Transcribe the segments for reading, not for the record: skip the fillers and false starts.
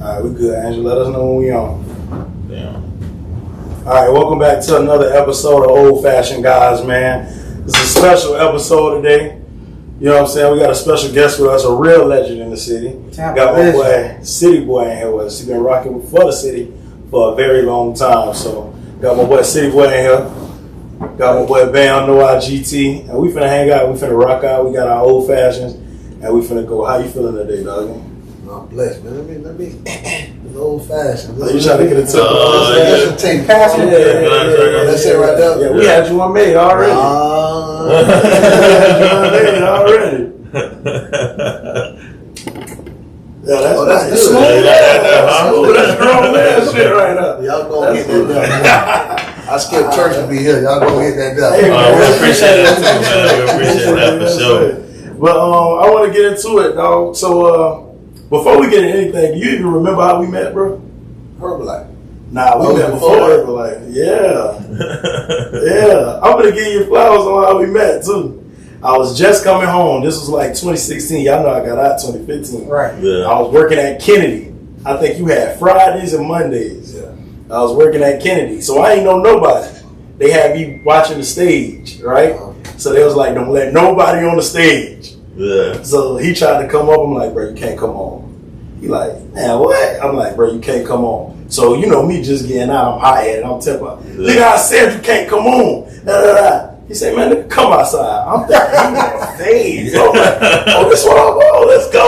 Alright, we good, Angel. Let us know when we on. Damn. Alright, welcome back to another episode of Old Fashioned Guys, man. This is a special episode today. You know what I'm saying? We got a special guest with us, a real legend in the city. Tampa got my legend. boy, City Boy in here with us. He's been rocking for the city for a very long time. So, got my boy City Boy in here. Got my boy Bam, No IGT. And we finna hang out, we finna rock out. We got our old fashions. And we finna go. How you feeling today, dog? I'm blessed, man. Let me it's old fashioned. Oh, you trying to get into it? Let's take past it. That's it right there. Yeah, we had you on made already. Already. Yeah, that's that's smooth. good. That's grown man shit right now. Y'all go get that done. I skipped church to be here. Y'all go get that done. Hey, man, We appreciate that too, man. We appreciate that for sure. But I want to get into it, dog. So before we get into anything, do you even remember how we met, bro? Herbalife. Nah, we met before Herbalife. Yeah. Yeah. I'm going to give you flowers on how we met, too. I was just coming home. This was like 2016. Y'all know I got out 2015. Right. Yeah. I was working at Kennedy. I think you had Fridays and Mondays. Yeah. I was working at Kennedy. So I ain't know nobody. They had me watching the stage, right? So they was like, don't let nobody on the stage. Yeah. So he tried to come up. I'm like, bro, you can't come on. He like, man, what? I'm like, bro, you can't come on. So, you know, me just getting out, I'm hot-headed, I'm Tampa. Nigga, I said you can't come on. Da, da, da. He said, man, nigga, come outside. I'm thinking, you on stage. So I'm like, oh, this what I'm on, let's go.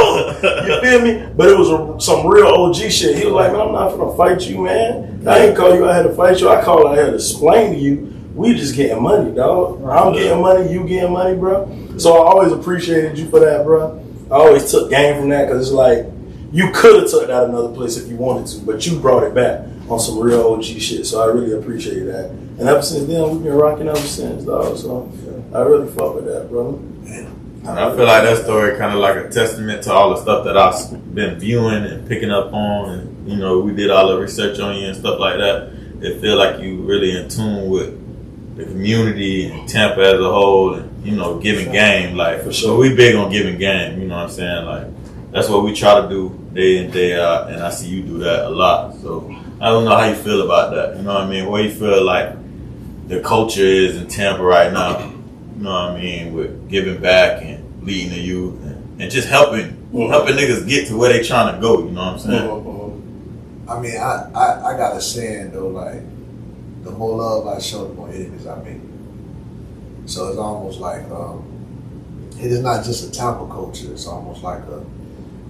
You feel me? But it was some real OG shit. He was like, man, I'm not gonna fight you, man. I ain't call you out here to fight you. I called out here to explain to you, we just getting money, dog. I'm getting money, you getting money, bro. So I always appreciated you for that, bro. I always took game from that because it's like, you could have took that another place if you wanted to, but you brought it back on some real OG shit. So I really appreciate that. And ever since then, we've been rocking ever since, dog. So I really fuck with that, brother. And I feel like that story kind of like a testament to all the stuff that I've been viewing and picking up on. And, you know, we did all the research on you and stuff like that. It feel like you really in tune with the community and Tampa as a whole and, you know, giving game. Like, for sure, we big on giving game, you know what I'm saying? Like, that's what we try to do day in, day out, and I see you do that a lot. So I don't know how you feel about that. You know what I mean? Where you feel like the culture is in Tampa right now, you know what I mean, with giving back and leading the youth and just helping niggas get to where they trying to go, you know what I'm saying? I mean, I got a saying though, like, the more love I show, the more enemies I make. So it's almost like it is not just a Tampa culture. It's almost like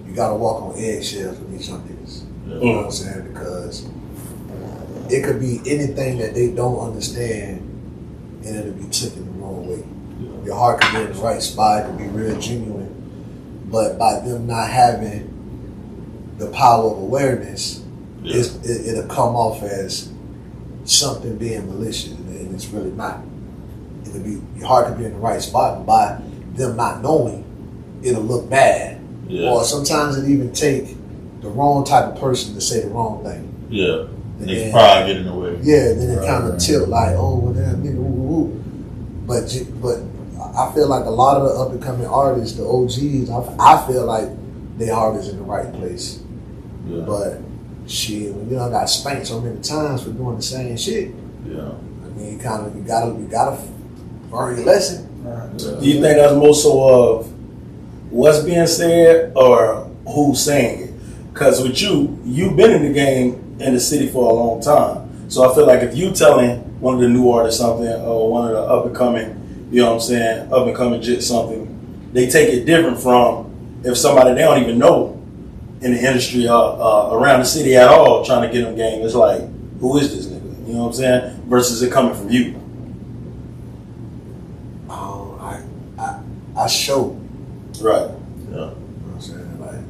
you gotta walk on eggshells with these young niggas. You know what I'm saying? Because it could be anything that they don't understand and it'll be taken the wrong way. Your heart could be in the right spot, it could be real genuine. But by them not having the power of awareness, it'll come off as something being malicious, and it's really not. It'll be, your heart could be in the right spot, and by them not knowing, it'll look bad. Yeah. Or sometimes it even take the wrong type of person to say the wrong thing. Yeah. And his pride get in the way. Yeah, then it kind of tilt like, oh, well, that nigga, ooh. But I feel like a lot of the up and coming artists, the OGs, I feel like their heart is in the right place. Yeah. But shit, when you done got spanked so many times for doing the same shit, yeah. I mean, you gotta learn your lesson. Yeah. Do you think that's more so of what's being said or who's saying it? Because with you've been in the game in the city for a long time. So I feel like if you telling one of the new artists something or one of the up and coming, you know what I'm saying, up and coming jit something, they take it different from if somebody they don't even know in the industry around the city at all trying to get them game. It's like, who is this nigga? You know what I'm saying? Versus it coming from you. I show. Right. Yeah. You know what I'm saying? Like,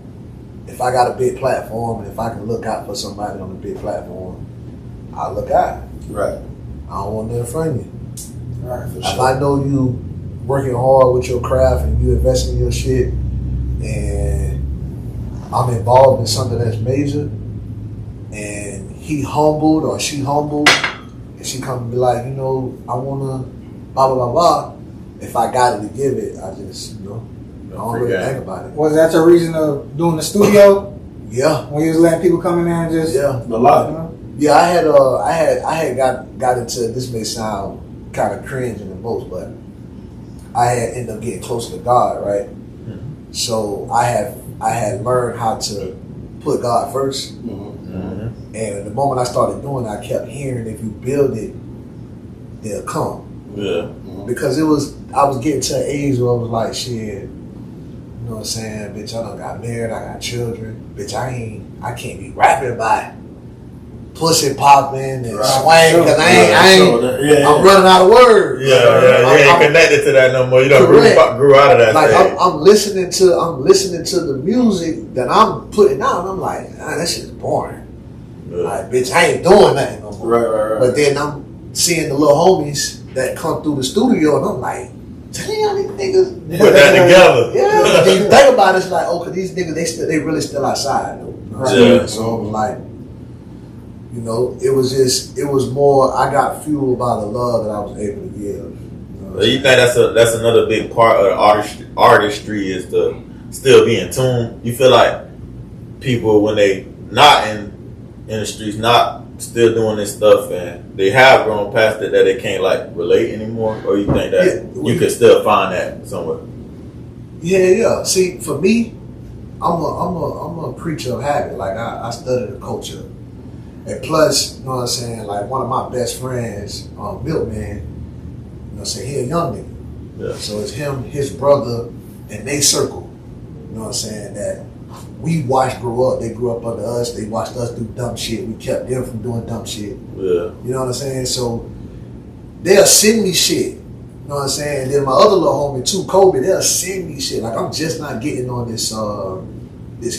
if I got a big platform and if I can look out for somebody on a big platform, I'll look out. Right. I don't want nothing from you. Right. For if sure. I know you working hard with your craft and you investing in your shit and I'm involved in something that's major and he humbled or she humbled and she come and be like, you know, I wanna blah blah blah blah. If I got it to give it, I just, you know, I don't really think about it. Was that your reason of doing the studio? Yeah. When you was letting people come in there and just Yeah. A lot. You know? Yeah, I had got into, this may sound kind of cringe in the most, but I had ended up getting closer to God, right? Mm-hmm. So I had learned how to put God first. Mm-hmm. And the moment I started doing it, I kept hearing, if you build it, they'll come. Yeah. Because I was getting to an age where I was like, shit, you know what I'm saying? Bitch, I done got married, I got children. Bitch, I can't be rapping about pussy popping and swing, because I'm running out of words. Yeah, ain't connected to that no more. You don't grew out of that. Like I'm listening to the music that I'm putting out, and I'm like, that shit's boring. Yeah. Like, bitch, I ain't doing nothing no more. Right. But then I'm seeing the little homies that come through the studio, and I'm like, damn, these niggas Put that together. Yeah, but then you think about it, it's like, cause these niggas they really still outside though. You know what I'm saying? So it was like, you know, it was more, I got fueled by the love that I was able to give. You know You think that's another big part of the artistry is to still be in tune? You feel like people, when they not in the streets, not still doing this stuff, and they have grown past it, that they can't like relate anymore, or you think that you can still find that somewhere? Yeah. See, for me, I'm a creature of habit. Like I study the culture, and plus, you know what I'm saying. Like one of my best friends, Milkman, you know what I'm saying. He a young nigga, Yeah. so it's him, his brother, and they circle. You know what I'm saying, that we watched grow up. They grew up under us. They watched us do dumb shit. We kept them from doing dumb shit. Yeah. You know what I'm saying? So they'll send me shit. You know what I'm saying? And then my other little homie too, Kobe, they'll send me shit. Like I'm just not getting on this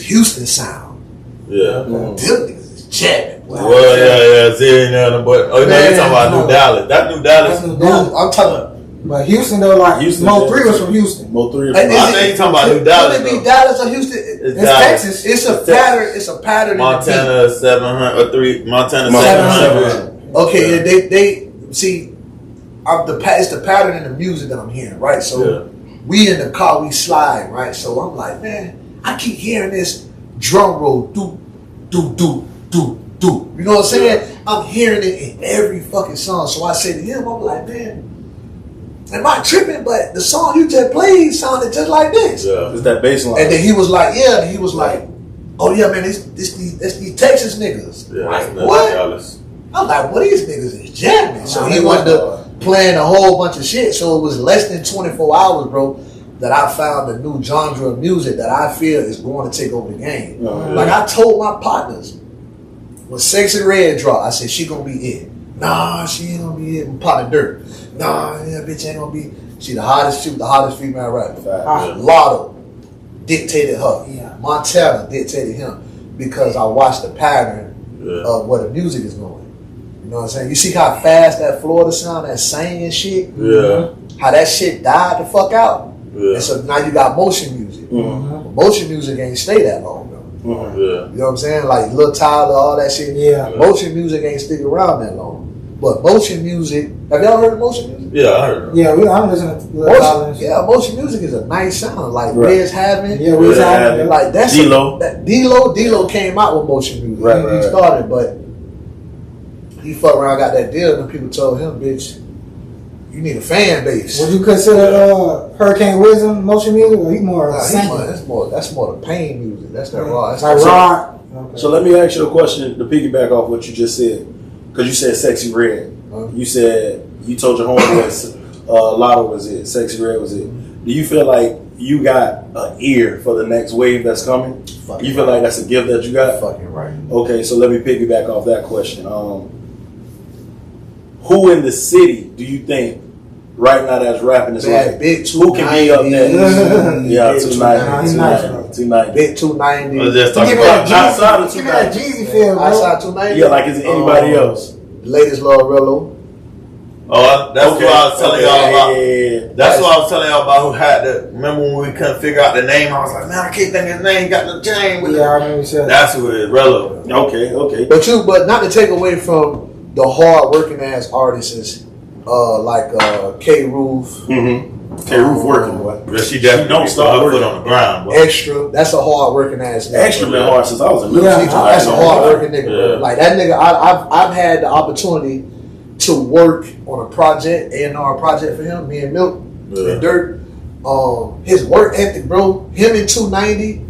Houston sound. Yeah. Them niggas is jamming. Well, yeah. See, but you talking about New Dallas. That New Dallas. That's New Dallas. I'm talking. But Houston though, like Mo 3 was from Houston. Mo 3 I think you talking about New Dallas. Could it be Dallas or Houston? It's Texas. It's a pattern. It's a pattern. Montana 700 or 3. Montana 700. Okay, yeah. They see. It's the pattern in the music that I'm hearing, right? So we in the car, we slide, right? So I'm like, man, I keep hearing this drum roll, do. You know what I'm saying? I'm hearing it in every fucking song. So I say to him, I'm like, man, am I tripping? But the song you just played sounded just like this. Yeah. It's that bass line. And then he was like, oh yeah, man, that's these Texas niggas. Yeah, like, that's what? Dallas. I'm like, what, these niggas is jamming. So he went to playing a whole bunch of shit. So it was less than 24 hours, bro, that I found a new genre of music that I feel is going to take over the game. Like I told my partners, when Sexy Red dropped, I said, she gonna be it. Nah, she ain't gonna be it. My partner Dirt. Nah, yeah, bitch ain't gonna be. She the hottest female rapper. Lotto dictated her. Yeah. Montana dictated him because I watched the pattern of where the music is going. You know what I'm saying? You see how fast that Florida sound, that singing shit? Yeah. How that shit died the fuck out? Yeah. And so now you got motion music. Motion music ain't stay that long, though. Yeah. You know what I'm saying? Like Lil Tyler, all that shit. Yeah. Motion music ain't stick around that long. But motion music, have y'all heard of motion music? Yeah, I heard it. Yeah, I'm listening to motion music is a nice sound. Like Right. Wiz having. Yeah, Wiz having. Like that's D-Lo. D-Lo came out with motion music. Right. He started, but he fucked around, got that deal, and people told him, bitch, you need a fan base. Would you consider Hurricane Wisdom motion music, or he more singing? That's more the pain music. That's that raw. That's like rock. Okay. So let me ask you a question to piggyback off what you just said, because you said Sexy Red. You said you told your homeboys Lotto was it, Sexy Red was it. Do you feel like you got an ear for the next wave that's coming? You feel like that's a gift that you got? Fucking right. Okay, so let me piggyback off that question. Who in the city do you think right now that's rapping is like big who can be up there? Yeah, 290. Big 290. Outside of Give me that 290. Jeezy feel, bro. Outside 290. Yeah, like is it anybody else? The latest Lorello. Oh, that's what I was telling y'all about. Yeah. That's what I was telling y'all about. Who had the? Remember when we couldn't figure out the name? I was like, man, I can't think his name. Got the chain with Yeah, I remember you said. That's who it is, Rello. Okay. But not to take away from the hard working ass artists like K Roof, K Roof working, boy. But she definitely don't put stop her working. foot on the ground, boy. Extra. That's a hard working ass nigga. Extra been hard since I was in middle Yeah, school. That's a hard working nigga, bro. Yeah. Like that nigga, I've had the opportunity to work on a project, A&R project for him, me and Milk and Dirt. His work ethic, bro, him and 290,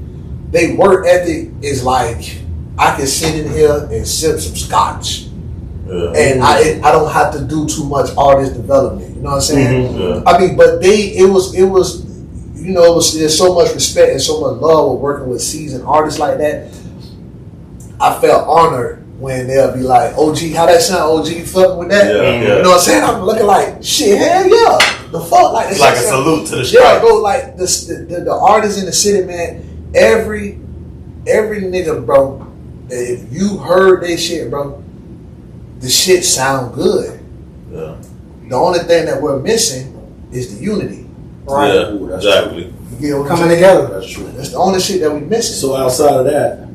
they work ethic is like I can sit in here and sip some scotch. Yeah. And I don't have to do too much artist development. You know what I'm saying? Mm-hmm. Yeah. I mean, but it was you know, there's so much respect and so much love with working with seasoned artists like that. I felt honored when they'll be like, OG, how that sound? OG, you fucking with that? Yeah, yeah. You know what I'm saying? I'm looking like, shit, hell yeah. The fuck? Like, It's like a salute to the yeah, strike. bro, like the artists in the city, man, every nigga, bro, if you heard they shit, bro, the shit sound good. Yeah. The only thing that we're missing is the unity. Right. Yeah, Ooh, that's exactly. You get what I'm Coming saying? together. That's true. That's the only shit that we missing. So outside of that,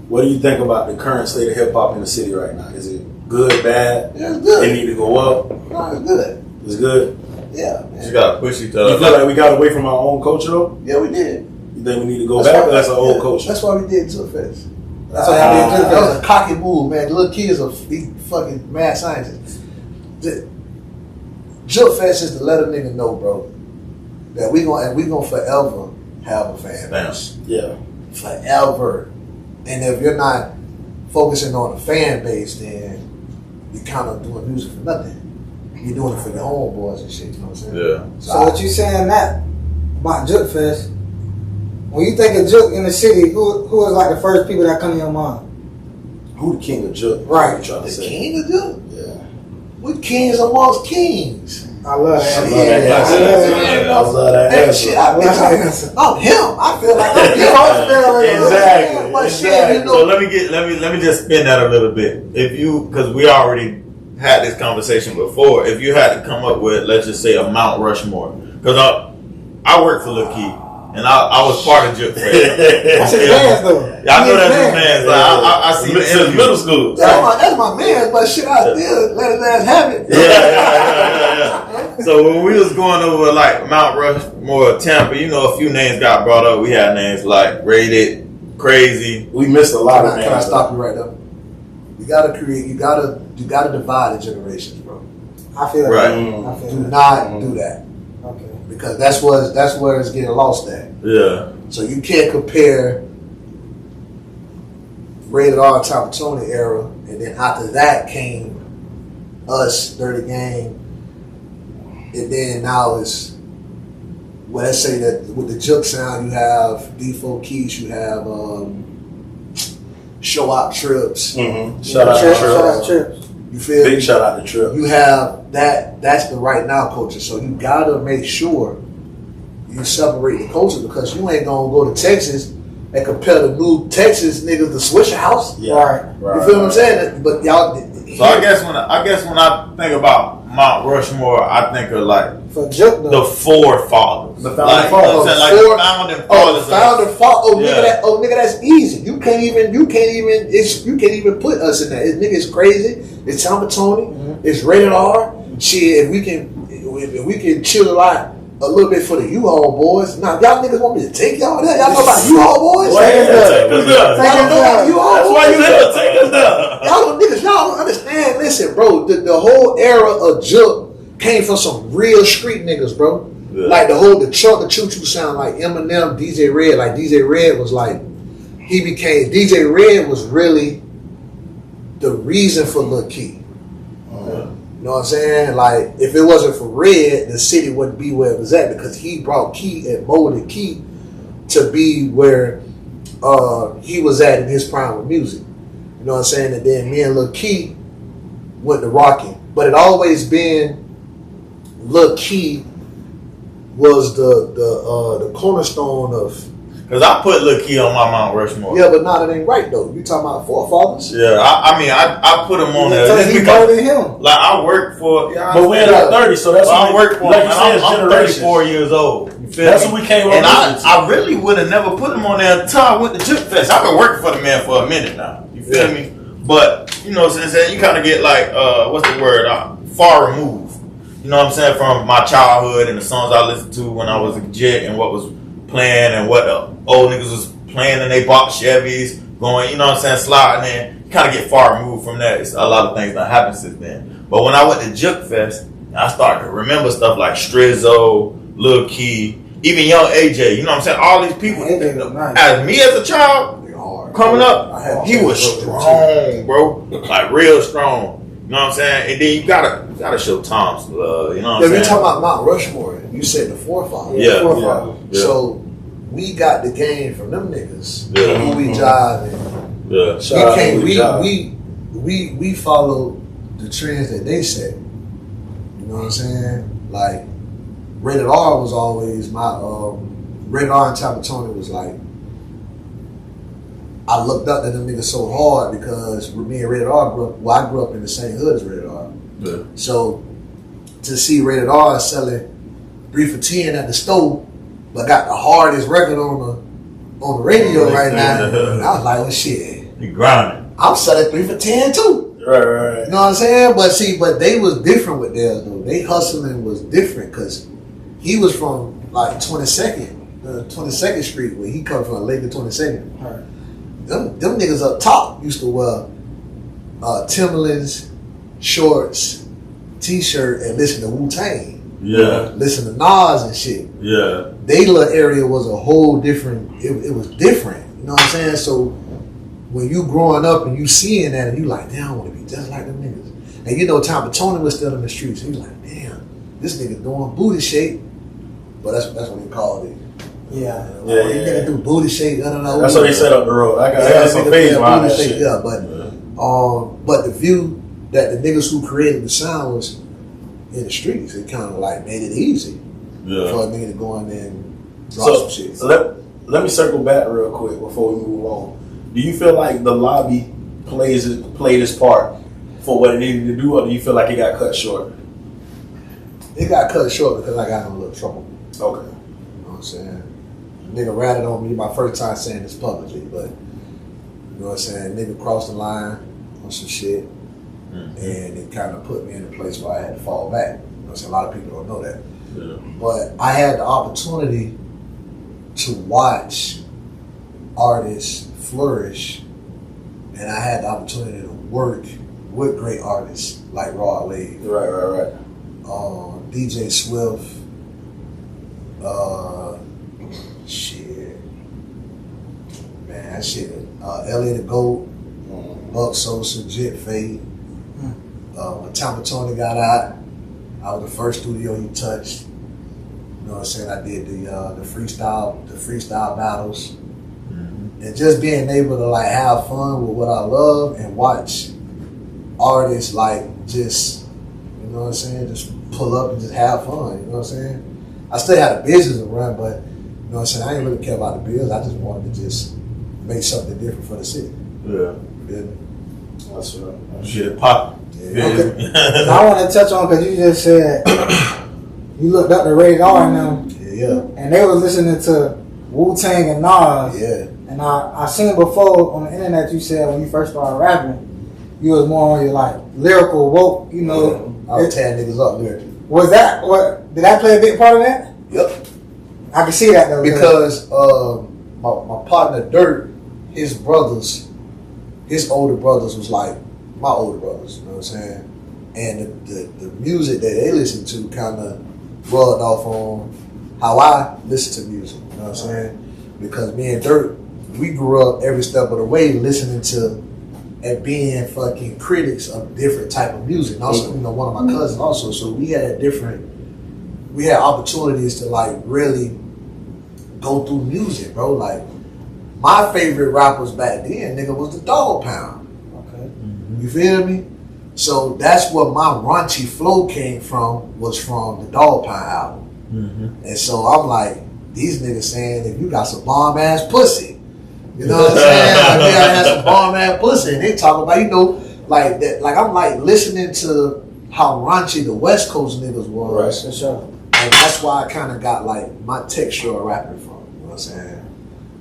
what do you think about the current state of hip hop in the city right now? Is it good, bad? Yeah, it's good. It need to go up. No, it's good. It's good. Yeah, You man. gotta push each You other. feel like we got away from our own culture though? Yeah, we did. You think we need to go back? Or that's our old culture. That's why we did Jug Fest. That's why y'all did Jug That was Fest. a cocky move, man. The little kids are fucking mad scientists. Jug Fest is to let a nigga know, bro, that we gonna forever have a fan base. Yeah. Forever. And if you're not focusing on the fan base, then you're kind of doing music for nothing. You're doing it for your homeboys and shit. You know what I'm saying? Yeah. So what you saying, Matt, about Juk Fest? When you think of Juk in the city, who is like the first people that come to your mind? Who the king of Juk? Right. What you trying to The say? king of Jug. Yeah. We kings amongst kings. I love that. I love that answer. I love that Hey, answer. shit, I'm him. I feel like I'm him. Exactly. But shit, Exactly. you So know, let me just spin that a little bit. If you, because we already had this conversation before, if you had to come up with, let's just say, a Mount Rushmore, because I work for Lil Key, and I was part of Juk Fest. That's his man's though. Yeah, I know that's his man's. I see the Since interview. middle school. that's my man, but shit, I still let his ass have it. Yeah. So when we was going over like Mount Rushmore, Tampa, you know, a few names got brought up. We had names like Rated, Crazy. We missed a lot of Can I names. stop you right there? You gotta create. You gotta divide the generations, bro. I feel Right. that. I feel Do that. not do that Okay. because that's where it's getting lost at. Yeah. So you can't compare Rated R Top Tony era, and then after that came us, Dirty Game, and then now it's, well, let's say that with the Juk sound, you have D4 Keys, you have Show Out Trips. Mm-hmm. Shout out Trips, to shout out Trip. Trips. You feel Big me? shout out to Trip. You have that's the right now culture. So you gotta make sure you separate the culture because you ain't gonna go to Texas and compare the new Texas niggas to Swisher House. Yeah. Right. Right. You feel what I'm saying? But y'all. So I guess when I think about Mount Rushmore, I think of like For Juk though. the forefathers. The founding like, fathers. You know what I'm saying? Like Four- the founding Oh, fathers. founder fault. Oh, Yeah. nigga, that's easy. You can't even put us in that. This nigga is crazy. It's Tampa Tony. It's rated R. Shit, if we can chill a little bit for the U-Haul boys. Now, y'all niggas want me to take y'all there? Y'all know about U-Haul boys? Take us there. Y'all know about U-Haul That's boys? why you here. Take us there. Y'all don't understand. Listen, bro, the whole era of Juk came from some real street niggas, bro. Yeah. Like the Chunk of Choo Choo sound, like Eminem, DJ Red. Like DJ Red was like, DJ Red was really the reason for Lil Key. You know what I'm saying? Like, if it wasn't for Red, the city wouldn't be where it was at because he brought Key and molded Key to be where he was at in his prime with music. You know what I'm saying? And then me and Lil Key went to rocking. But it always been Lil Key was the cornerstone of. Because I put Lil Key on my Mount Rushmore. Yeah, but not it ain't right though. You talking about forefathers? Yeah, I put him on there. So Just he because, voted him. like, I work for. Yeah, But we're in our 30s, so that's I what work for him. like And you said, I'm generations. 34 years old. You feel That's me? what we came up And with. I really would have never put him on there until I went to Juk Fest. I've been working for the man for a minute now. You feel me? But, you know, since then, you kind of get like, what's the word? Far removed. you know what I'm saying, from my childhood and the songs I listened to when I was a kid and what was playing and what the old niggas was playing and they bought Chevys going, you know what I'm saying, sliding in. Kind of get far removed from that. It's a lot of things that happened since then. But when I went to Juke Fest, I started to remember stuff like Strizzo, Lil Key, even Young AJ. You know what I'm saying? All these people. As me as a child coming up, he was strong, bro. Like real strong. You know what I'm saying? And then you gotta show Tom some love. You know what I'm saying? We talking about Mount Rushmore. You said the forefathers. Yeah. So we got the game from them niggas. Yeah. Who we jiving. Yeah. We follow the trends that they set. You know what I'm saying? Like Rated R was always my Rated R and Tampa Tony was like, I looked up to them niggas so hard because me and Rated R I grew up in the same hood as Rated R. Yeah. So to see Rated R selling 3 for $10 at the store, but got the hardest record on the radio right now, I was like, well, shit. You grinding. I'm selling 3 for $10 too. Right. You know what I'm saying? But they was different with theirs though. They hustling was different because he was from like 22nd Street, where he come from, Lake 22nd. Right. Them niggas up top used to wear Timberlands, shorts, t-shirt, and listen to Wu-Tang. Yeah. Listen to Nas and shit. Yeah. They little area was a whole different. It was different. You know what I'm saying? So when you growing up and you seeing that and you like, damn, I want to be just like them niggas. And you know, Tampa Tony was still in the streets. He was like, damn, this nigga doing booty shake. But that's what he called it. Yeah. You nigga do booty shake. I don't know. That's what they set up the road. I got some phase behind that shit. Yeah, but the view that the niggas who created the sound was in the streets, it kind of like made it easy for a nigga to go in there and drop some shit. So let me circle back real quick before we move on. Do you feel like the lobby played its part for what it needed to do, or do you feel like it got cut short? It got cut short because I got in a little trouble. Okay. You know what I'm saying? Nigga ratted on me my first time saying this publicly, but you know what I'm saying? Nigga crossed the line on some shit, and it kind of put me in a place where I had to fall back. You know what I'm saying? A lot of people don't know that. Yeah. But I had the opportunity to watch artists flourish, and I had the opportunity to work with great artists like Rod Wave. Right. DJ Swift, shit, man, that shit. Elliot the Goat, Buck Sosa, Jet Fade. When Tampa Tony got out, I was the first studio he touched. You know what I'm saying? I did the freestyle battles, and just being able to like have fun with what I love and watch artists like just, you know what I'm saying, just pull up and just have fun. You know what I'm saying? I still had a business to run, but you know what I'm saying, I didn't really care about the bills. I just wanted to just make something different for the city. Yeah. That's right. Shit pop. Yeah. Okay. I want to touch on, because you just said you looked up to Rated R now, and they was listening to Wu-Tang and Nas. Yeah. And I seen before on the internet you said when you first started rapping, you was more on your like lyrical woke, you know. I was tearing niggas up lyrically. Was that did that play a big part of that? Yep. I can see that though. Because my partner Dirt, his older brothers was like my older brothers, you know what I'm saying? And the music that they listened to kind of rubbed off on how I listen to music, you know what I'm saying? Because me and Dirt, we grew up every step of the way listening to and being fucking critics of different type of music. And also, you know, one of my cousins also, so we had opportunities to like really go through music, bro. Like my favorite rappers back then, nigga, was the Dog Pound. Okay. You feel me? So that's where my raunchy flow came from, was from the Dog Pound album. And so I'm like, these niggas saying, if you got some bomb ass pussy, you know what I'm saying? Like, they gotta have some bomb ass pussy. And they talk about, you know, like that. Like I'm like listening to how raunchy the West Coast niggas was. Right, for sure. And that's why I kind of got like my texture of rapping from. You know what I'm saying?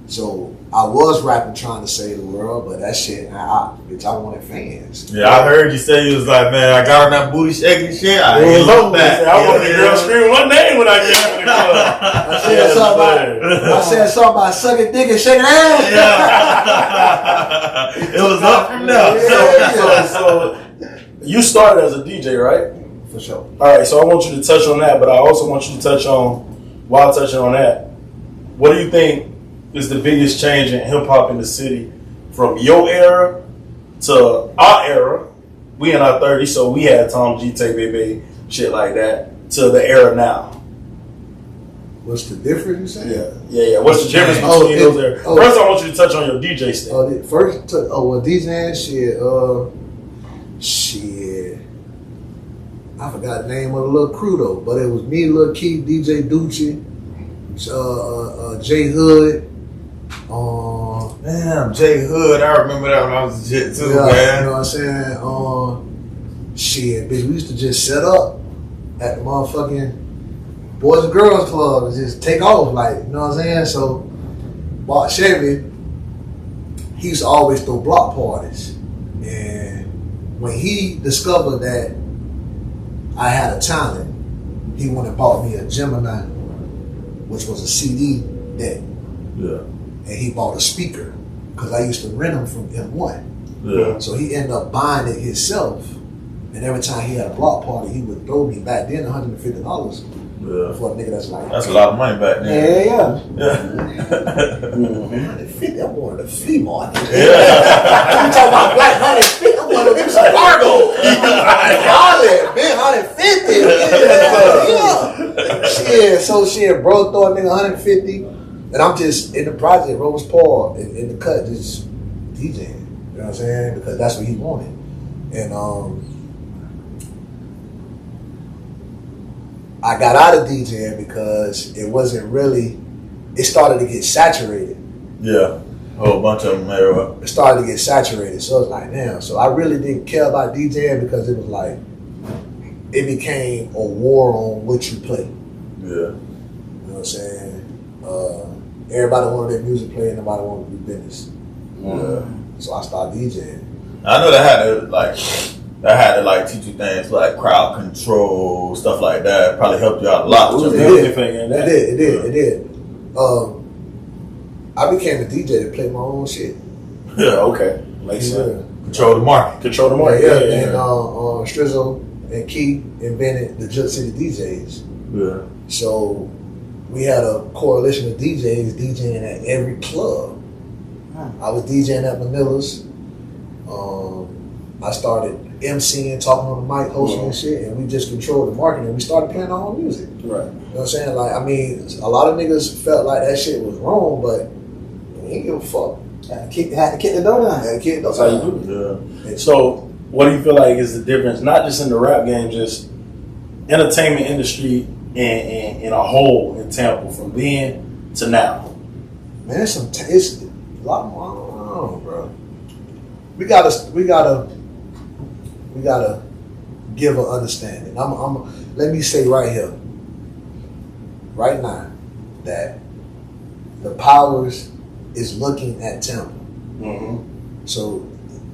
So I was rapping trying to save the world, but that shit, bitch, I wanted fans. Yeah, I heard you say you was like, man, I got on that booty shaking shit. I love that. I wanted the girl screaming one name when I get out of the club. I said something about sucking dick and shaking ass. Yeah. It was up from there. So you started as a DJ, right? For sure. All right, so I want you to touch on that, but I also want you to touch on, while touching on that, what do you think is the biggest change in hip hop in the city from your era to our era? We in our 30s, so we had Tom G, Tay Baby, shit like that, to the era now. What's the difference, you say? Yeah. What's the difference between those eras? First, I want you to touch on your DJ stand. DJing shit. I forgot the name of the little crew though, but it was me, Lil Keith, DJ Ducci, J Hood. Damn, J Hood, I remember that when I was legit too, man. You know what I'm saying? Shit, bitch, we used to just set up at the motherfucking Boys and Girls Club and just take off, like, you know what I'm saying? So, Bob Chevy, he used to always throw block parties. And when he discovered that I had a talent, he went and bought me a Gemini, which was a CD deck. Yeah. And he bought a speaker, because I used to rent them from M1. Yeah. So he ended up buying it himself. And every time he had a block party, he would throw me back then $150 for a nigga that's like... That's a lot of money back then. Yeah. $150, I'm going to the flea market. Yeah. You talking about black $150, I'm going to do some cargo. $150. So bro throw a nigga $150, and I'm just in the project, Rose Paul, in the cut, just DJing. You know what I'm saying? Because that's what he wanted. And I got out of DJing because it wasn't really, it started to get saturated. Yeah. A whole bunch of them there. It started to get saturated. So it's like, damn. So I really didn't care about DJing because it was like, it became a war on what you play. Yeah. You know what I'm saying? Everybody wanted their music played, nobody wanted to do business. Yeah. So I started DJing. I know that had to teach you things like crowd control, stuff like that. Probably helped you out a lot. It did. I became a DJ to play my own shit. Yeah, okay. Makes sense. Control the market. Yeah. And Strizzle and Key invented the Jut City DJs. Yeah. So we had a coalition of DJs DJing at every club. I was DJing at Manila's. I started MCing, talking on the mic, hosting and shit, and we just controlled the marketing. We started playing our own music. Right. You know what I'm saying? Like, I mean, a lot of niggas felt like that shit was wrong, but we ain't give a fuck. Had to kick the door down. That's how you do it. Yeah. So, what do you feel like is the difference, not just in the rap game, just entertainment industry in a whole in Tampa from then to now? Man, it's a lot more. I don't know, bro. We gotta give an understanding. Let me say right here, right now, that the powers is looking at Tampa. Mm-hmm. So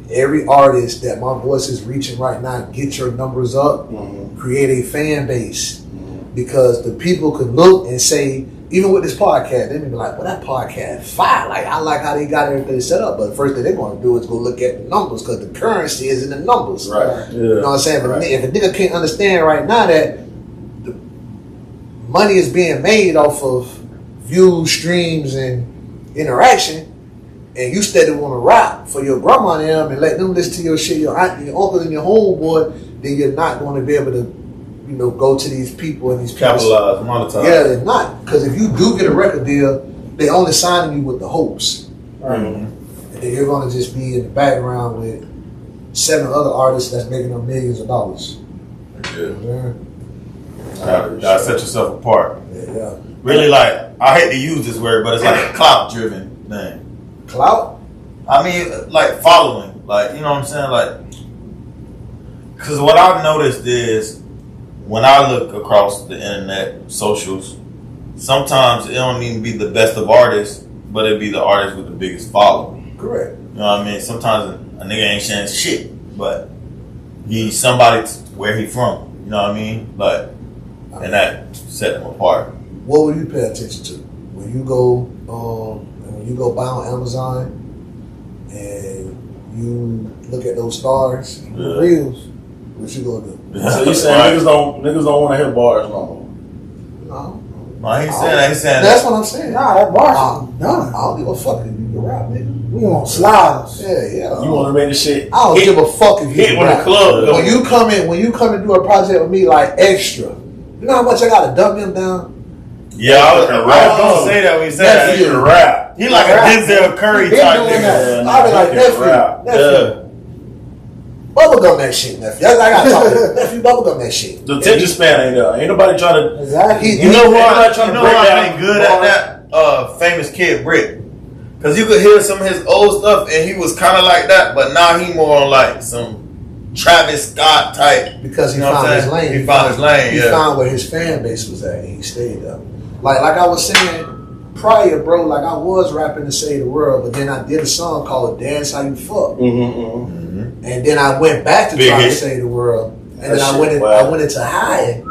every artist that my voice is reaching right now, get your numbers up, create a fan base, because the people could look and say, even with this podcast, they may be like, well, that podcast fire. Like, I like how they got everything set up. But the first thing they're going to do is go look at the numbers, because the currency is in the numbers. Right. You know what I'm saying? But if a nigga can't understand right now that the money is being made off of views, streams, and interaction, and you steady want to rap for your grandma and them and let them listen to your shit, your aunt, your uncle, and your homeboy, then you're not going to be able to, go to these people and these people. Capitalize, monetize. Yeah, they're not. Because if you do get a record deal, they only signing you with the hopes. Mm-hmm. And then you're going to just be in the background with 7 other artists that's making them millions of dollars. Yeah. Gotta set yourself apart. Yeah. Really, I hate to use this word, but it's like a clout-driven thing. Clout? I mean, following. You know what I'm saying? Because what I've noticed is, when I look across the internet, socials, sometimes it don't even be the best of artists but it'd be the artist with the biggest following. Correct. You know what I mean? Sometimes a nigga ain't saying shit, but he's somebody where he from. You know what I mean? But and that set them apart. What would you pay attention to when you go buy on Amazon and you look at those stars, reels? What you gonna do? So you saying niggas don't want to hear bars no more? No, I ain't saying that. He's saying that's what I'm saying. Nah, that bar shit done. I don't give a fuck if you can rap, nigga. We want sliders. Yeah. You want to make the shit? I don't give a fuck if you hit can when rap. the club. When you come in to do a project with me like extra, you know how much I gotta dump him down? Yeah, I was gonna say that when he said that. He can rap. He like a Denzel Curry type nigga. I'll be like, nephew. Bubblegum that shit, nephew. I gotta talk to nephew. Bubblegum that shit. The attention span ain't there. Ain't nobody trying to. Exactly. You know what? Trying You to know break why down I ain't good at that? Famous Kid Brick. Cause you could hear some of his old stuff and he was kind of like that, but now he more on like some Travis Scott type. Because he You know what found I'm his saying? lane. He found his lane. He found where his fan base was at, and he stayed up. Like I was saying prior, bro. Like I was rapping to save the world, but then I did a song called "Dance How You Fuck," and then I went back to try to save the world, and then I went into High,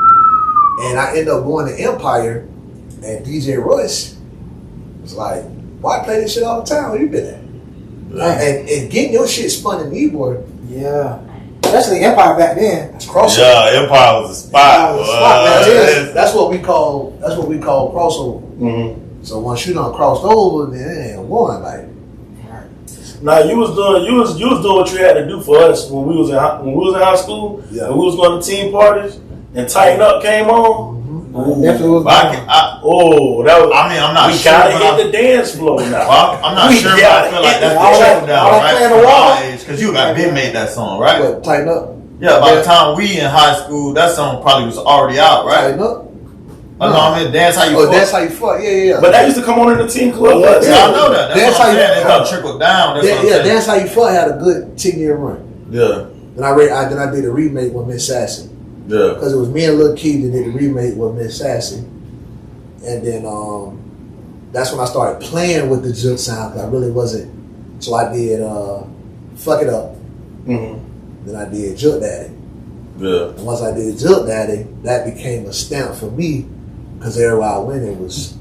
and I ended up going to Empire, and DJ Royce was like, "Why play this shit all the time? Where you been at?" And getting your shit spun in keyboard. Yeah. Especially Empire back then. It's crossover. Yeah, Empire was a spot. That's what we call crossover. So once you done crossed over, then it ain't one. Like, now you was doing what you had to do for us when we was in high school. Yeah. And we was going to team parties and Tighten Up came on. Definitely was. That was. I mean, I'm not we sure. gotta hit the dance floor now. Well, I'm not sure, but I feel like that's the trickle down, right? Because you got been made that song, right? what, Tighten Up? Yeah, by the time we in high school, that song probably was already out, right? Tighten Up? I know, I mean, Dance How You Fuck. That's How You Fuck. Yeah. But that used to come on in the team club. Yeah, I know that. That's what I'm saying. It's gonna Fuck. trickle down. That's what I'm saying. Dance How You Fuck had a good 10-year run. Yeah. Then I did a remake with Miss Sassy. Yeah. Because it was me and Lil Key that did the remake with Miss Sassy. And then that's when I started playing with the jug sound because I really wasn't. So I did Fuck It Up. Then I did Jug Daddy. Yeah. And once I did Jug Daddy, that became a stamp for me because everywhere I went it was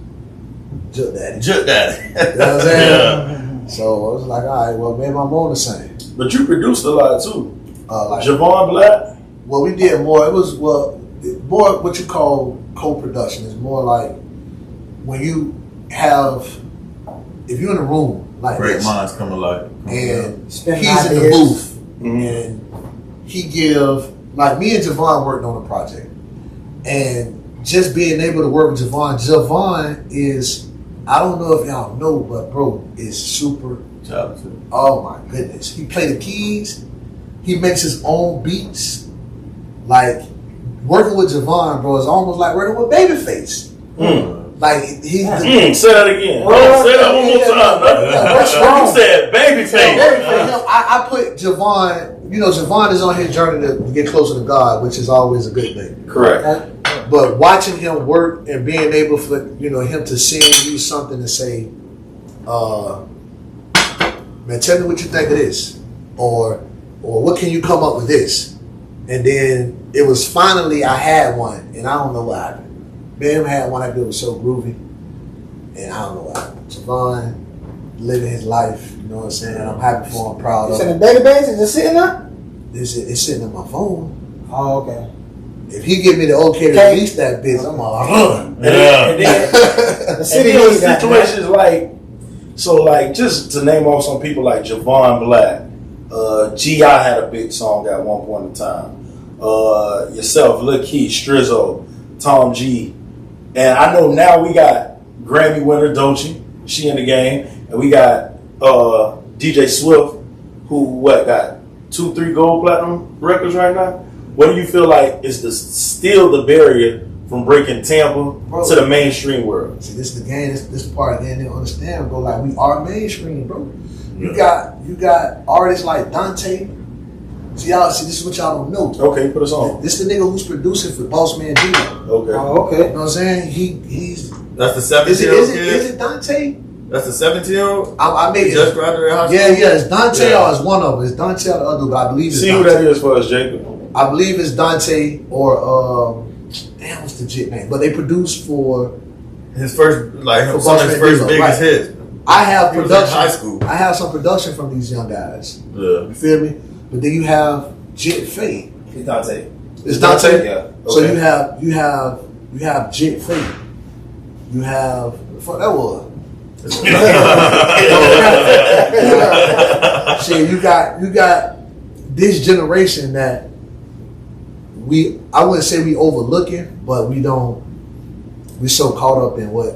Jug Daddy. Jug Daddy. You know what I'm saying? Yeah. So I was like, all right, well, maybe I'm on the same. But you produced a lot too. Like Javon Black. Well, we did more. It was more what you call co-production. It's more like when you have, if you're in a room like Great this, minds come alive. and he's Spend in the ideas. booth, and he give, like me and Javon worked on a project, and just being able to work with Javon is, I don't know if y'all know, but bro, is super. Talented. Oh my goodness, he play the keys, he makes his own beats. Like working with Javon, bro, is almost like working with Babyface. Like he's say that again. Say that one more time. You said Babyface. I put Javon. You know, Javon is on his journey to get closer to God, which is always a good thing. Correct. But watching him work and being able for him to sing you something and say, "Man, tell me what you think of this," or "What can you come up with this?" And then it was finally I had one, and I don't know what happened. Bam had one I did was so groovy, and I don't know what happened. Javon living his life, you know what I'm saying? I'm happy for him, proud of It's in him. the database? Is it sitting there? It's sitting in my phone. Oh, okay. If he give me the okay to release that bitch, I'm all And then The city and then needs that. situations like, so like just to name off some people like Javon Black, G.I. had a big song at one point in time. Yourself, Lil Key, Strizzo, Tom G. And I know now we got Grammy winner Doechii, she in the game, and we got DJ Swift, who got 2-3 gold platinum records right now. What do you feel like is still the barrier from breaking Tampa to the mainstream world? See, this is the game. This part of the game they don't understand, bro. Like we are mainstream, bro. You got artists like Dante. See, this is what y'all don't know. Okay, put us on. This the nigga who's producing for Boss Man Dino. Okay. Oh, okay. You know what I'm saying? He's That's the 7-year-old kid. Is it Dante? That's a 17-year-old? I made He just graduated high school? Yeah, it's Dante or it's one of them. It's Dante or the other, but I believe it's See Dante. who that is for us, Jacob. I believe it's Dante or damn, what's the jit name? But they produced for his first, like For some of his Boss first Man biggest Dilla, hits. I have He was in production. high school. I have some production from these young guys. Yeah. You feel me? But then you have Jit Fate. It's Dante. It's Dante. Yeah. So Okay. you have Jit Fate. You have what the fuck that was. Shit, you got this generation that I wouldn't say we overlooking, but we're so caught up in what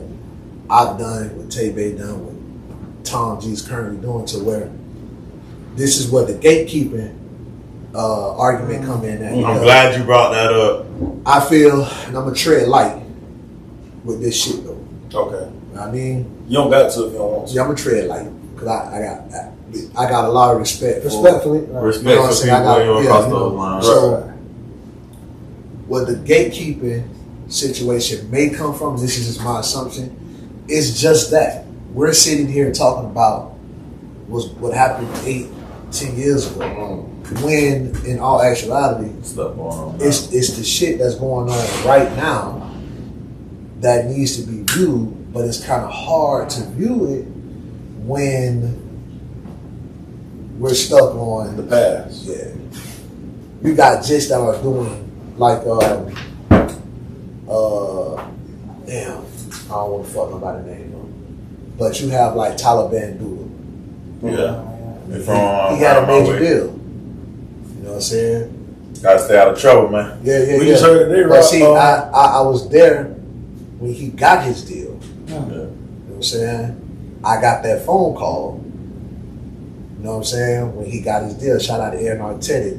I've done, what Tay Bay done, what Tom G's currently doing, to where this is what the gatekeeping argument come in at. I'm glad you brought that up. I feel, and I'm gonna tread light with this shit though. Okay. You know what I mean? You don't got to if you don't want to. Yeah, I'm gonna tread light because I got a lot of respect. Respectfully. Respect You know what I'm for saying? people Yeah, across you know, those lines. So, what the gatekeeping situation may come from, this is just my assumption, is just that. We're sitting here talking about what happened 8-10 years ago, when in all actuality, Stuff going on. it's the shit that's going on right now that needs to be viewed, but it's kind of hard to view it when we're stuck on The past. Yeah. You got just that are doing like damn, I don't want to fuck nobody's name up. But you have like Taliban Doodle. Yeah. He had a major deal. You know what I'm saying? Gotta stay out of trouble, man. Yeah. We just heard it there, But right? see, I was there when he got his deal. Yeah. You know what I'm saying? I got that phone call. You know what I'm saying? When he got his deal, shout out to Aaron Arteta.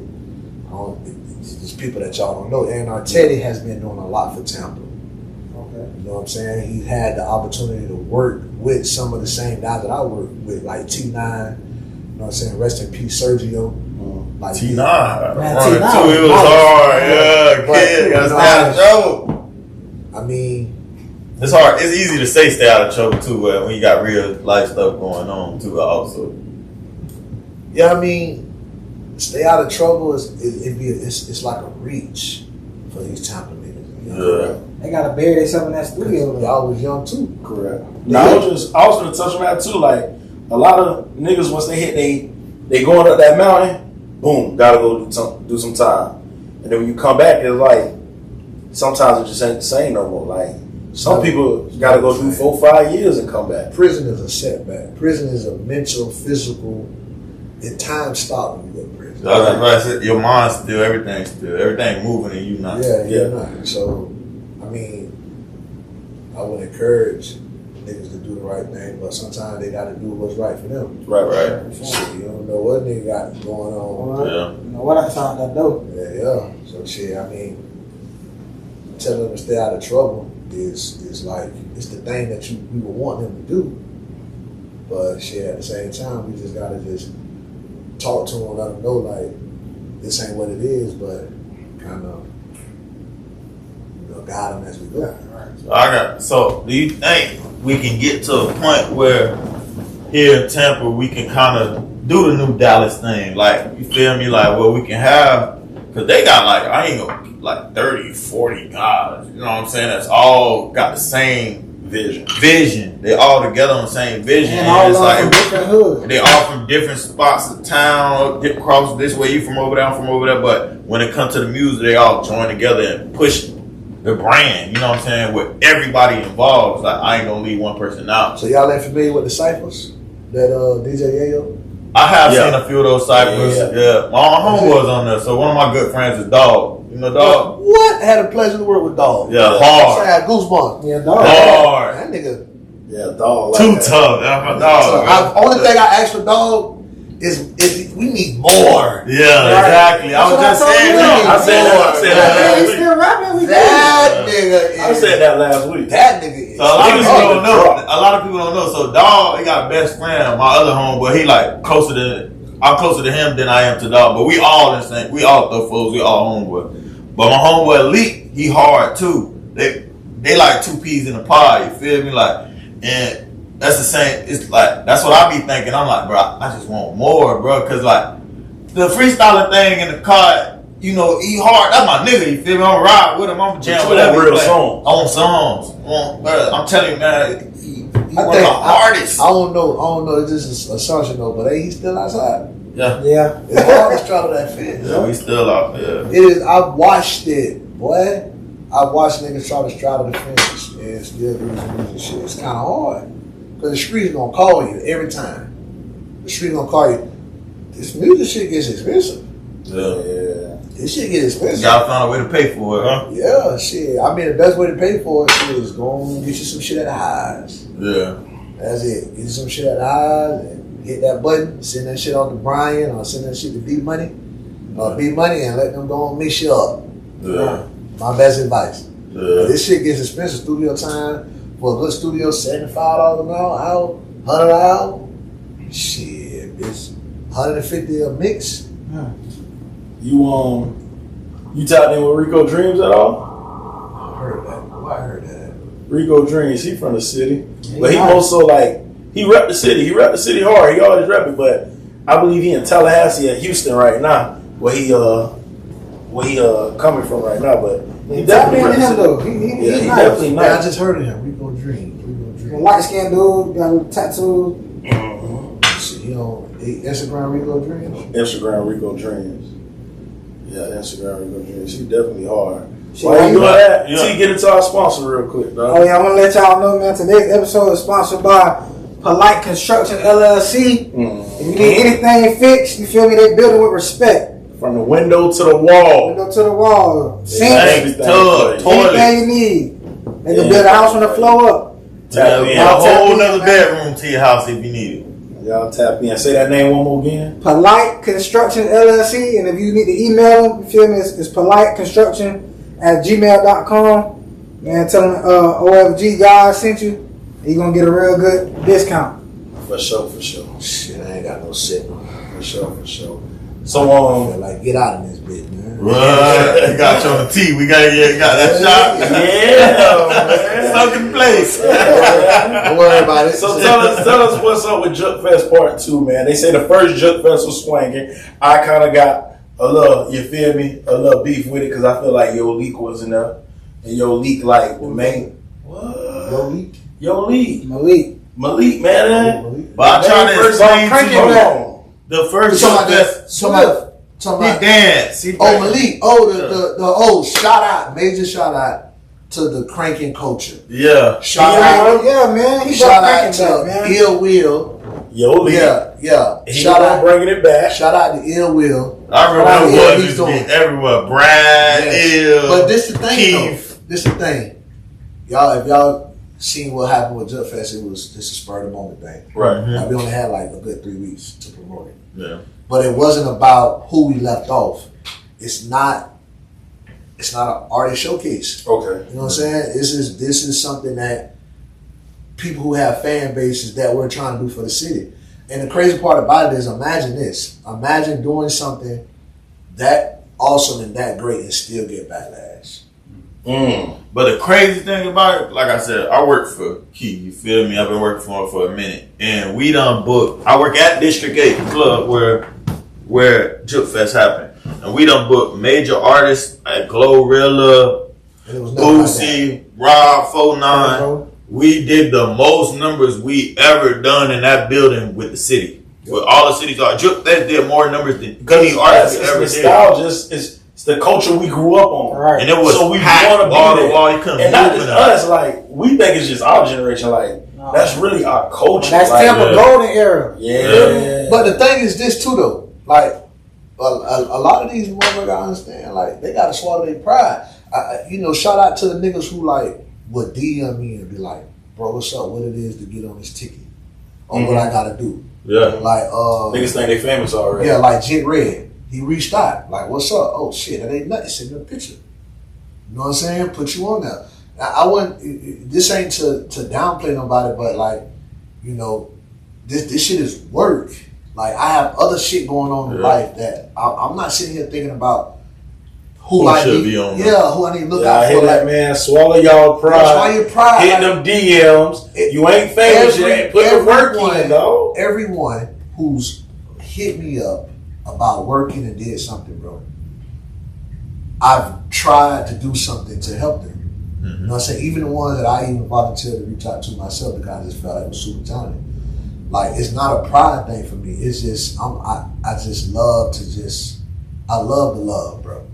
There's people that y'all don't know. Aaron Arteta has been doing a lot for Tampa. Okay. You know what I'm saying? He had the opportunity to work with some of the same guys that I work with, like T9. You know what I'm saying? Rest in peace, Sergio. Like T9. Man, Running T9 too, it was was hard. nice. Yeah, But, kid. Gotta you stay out of trouble. I mean, It's hard. It's easy to say stay out of trouble too, when you got real life stuff going on too. Also, yeah, I mean, stay out of trouble it's like a reach for these Tampa niggas. You know? yeah. They gotta bury themselves in that studio. Y'all was young too. Correct. Now, I was gonna touch on that too. Like a lot of niggas, once they hit they going up that mountain, boom, gotta go do some time, and then when you come back, it's like sometimes it just ain't the same no more. Like some people gotta go do 4-5 years and come back. Prison is a setback. Prison is a mental, physical. And time stops when you go to prison. That's right. Your mind's everything moving and you not. Yeah, you're not. So, I mean, I would encourage niggas to do the right thing, but sometimes they got to do what's right for them. Right. Shit, you don't know what nigga got going on. Yeah. You know what I found that dope. Yeah. So shit, I mean, telling them to stay out of trouble is like it's the thing that we would want them to do. But shit, at the same time, we just gotta just talk to them, let them know like this ain't what it is, but kind of guide them as we go. So do you think we can get to a point where here in Tampa we can kind of do the new Dallas thing? Like, you feel me? Like, well, we can have, because they got like 30, 40 guys, you know what I'm saying? That's all got the same vision. They all together on the same vision. And all it's from like different hoods. they all from different spots of town, get across this way, you from over there, I'm from over there. But when it comes to the music, they all join together and push the brand, you know what I'm saying, with everybody involved. Like, I ain't gonna leave one person out. So y'all ain't familiar with the ciphers that DJ Yayo? I have seen a few of those cyphers. Yeah. My homeboys on there. So one of my good friends is Dog. You know Dog? What? I had a pleasure to work with Dog. Yeah, hard. I had goosebumps. Yeah, dog. Hard. That nigga. Yeah, dog. Too Like tough. That's my dog. Only thing I asked for Dog is we need more. Yeah, exactly. I was just saying that. I said that He last week. still rapping. We That nigga is. I said that last week. That nigga is. So a lot of people don't know. A lot of people don't know. So Dog, he got a best friend, my other homeboy. He like I'm closer to him than I am to Dog. But we all in sync. We all throw foes. We all homeboy. But my homeboy Elite, he hard too. They like two peas in a pod. You feel me? Like, and that's the same. It's like that's what I be thinking. I'm like, bro, I just want more, bro, because like the freestyling thing in the car, you know, E Hard, that's my nigga. You feel me? I'm ride with him. I'm jam whatever. Real songs. I want songs. Bro, I'm telling you, man. He one of the hardest. I don't know. It's just an assumption though, but he still outside. Yeah. It's hard to straddle that fence. Yeah, we still out there. It is. I've watched it, boy. I've watched niggas try to straddle the fences and still do some music shit. It's kind of hard because the street's gonna call you every time. The street's gonna call you. This music shit gets expensive. Yeah. This shit gets expensive. Y'all found a way to pay for it, huh? Yeah, shit. I mean, the best way to pay for it is go and get you some shit at the highs. Yeah. That's it. Get you some shit at the highs and hit that button. Send that shit on to Brian or send that shit to B Money and let them go and mix you up. Yeah. My best advice. Yeah. This shit gets expensive. Studio time for a good studio, $75 an hour, $100 an hour. Shit, it's $150 a mix. Yeah. You tapped in with Rico Dreams at all? I heard that. Why I heard that? Rico Dreams, he from the city, but he nice. also like he rep the city. He rep the city hard. He always rep it, but I believe he in Tallahassee and Houston right now, where he coming from right now. But he definitely Tap rep into the him city. though. He Yeah, he nice. definitely Man, I nice. just heard of him. Rico Dreams. Light skinned dude, got a little tattoo. Shit, you know, Instagram Rico Dreams. Instagram Rico Dreams. Yeah, Instagram Rico Dreams. He definitely hard. Shit, Why you doing that? Yeah. T, get into our sponsor real quick, dog. Oh yeah, I want to let y'all know, man. Today's episode is sponsored by Polite Construction LLC. If you need anything fixed, you feel me? They build it with respect. From the window to the wall. Window to the wall, Sink, sinks, tub, toilet. anything you need. They can build a house from the floor up. Tap Yeah, in. a whole in, nother man. bedroom to your house if you need it. Y'all tap in. Say that name one more again. Polite Construction LLC, and if you need to email them, you feel me? It's politeconstruction@gmail.com. Man, tell them OFG guys sent you. You're gonna get a real good discount. For sure. Shit, I ain't got no signal. For sure. I So feel like get out of this bitch, man. Right. Got you on the T. We got that shot. yeah, Stuck in place. Don't worry about it. So tell us what's up with Juke Fest Part 2, man. They say the first Juke Fest was swinging. I kind of got a little, you feel me, a little beef with it because I feel like Yo Leak was in there. And Yo Leak, like, the main. What? Yo Leak. Malik, man. But I'm trying to explain to you. Hold on. The first Talking Juke Fest, about he danced. Oh, Malik. Oh, shout out, major shout out to the cranking culture. Yeah. Shout out, Yeah, man. He shout got out cranking to back, man. Ill Will. Yo Leak. Yeah. He Shout out out, bringing it back. shout out to Ill Will. I remember Shout out it to Ill, was he's used to doing- be everywhere. Brad, Yes. Ill, But this the thing, Keith. though. This the thing. Y'all, if y'all seen what happened with Juke Fest, this is a spur of the moment thing. Right. Like, we only had like a good 3 weeks to promote it. Yeah. But it wasn't about who we left off. It's not an artist showcase. Okay. You know what I'm saying? This is something that people who have fan bases that we're trying to do for the city. And the crazy part about it is, imagine this. Imagine doing something that awesome and that great and still get backlash. But the crazy thing about it, like I said, I work for Key. You feel me? I've been working for him for a minute, and we done booked. I work at District 8 Club where Juke Fest happened, and we done booked major artists like Glorilla, And it was nothing like that. Boosie, Rob 49. We did the most numbers we ever done in that building with the city. With all the cities, Juke Fest did more numbers than any artist It's ever did. nostalgia. It's the culture we grew up on. Right. And it was So we packed want to be wall to there. wall. You couldn't And not move just in us, like, we think it's just our generation. Like, that's really our culture. That's like, Tampa Golden era. Yeah. But the thing is this too, though. Like a lot of these motherfuckers, I understand. Like they gotta swallow their pride. Shout out to the niggas who like would DM me and be like, "Bro, what's up? What it is to get on this ticket, or what I gotta do?" Yeah. Like Niggas think they famous already. yeah, like Jit Red. He reached out, like, "What's up?" "Oh shit, that ain't nothing." Send me a picture. You know what I'm saying? Put you on there. I wouldn't. This ain't to downplay nobody, but like, this shit is work. Like I have other shit going on in life that I'm not sitting here thinking about who I should need, be on. who I need to look I out hear for. that, man. Swallow y'all pride. Swallow your pride. Hit them DMs. You ain't famous yet. Put the work in, though. Everyone who's hit me up about working and did something, bro, I've tried to do something to help them. You know what I'm saying? Even the ones that I even volunteered to reach out to myself because I just felt like it was super talented. Like, it's not a pride thing for me. It's just, I just love I love the love, bro.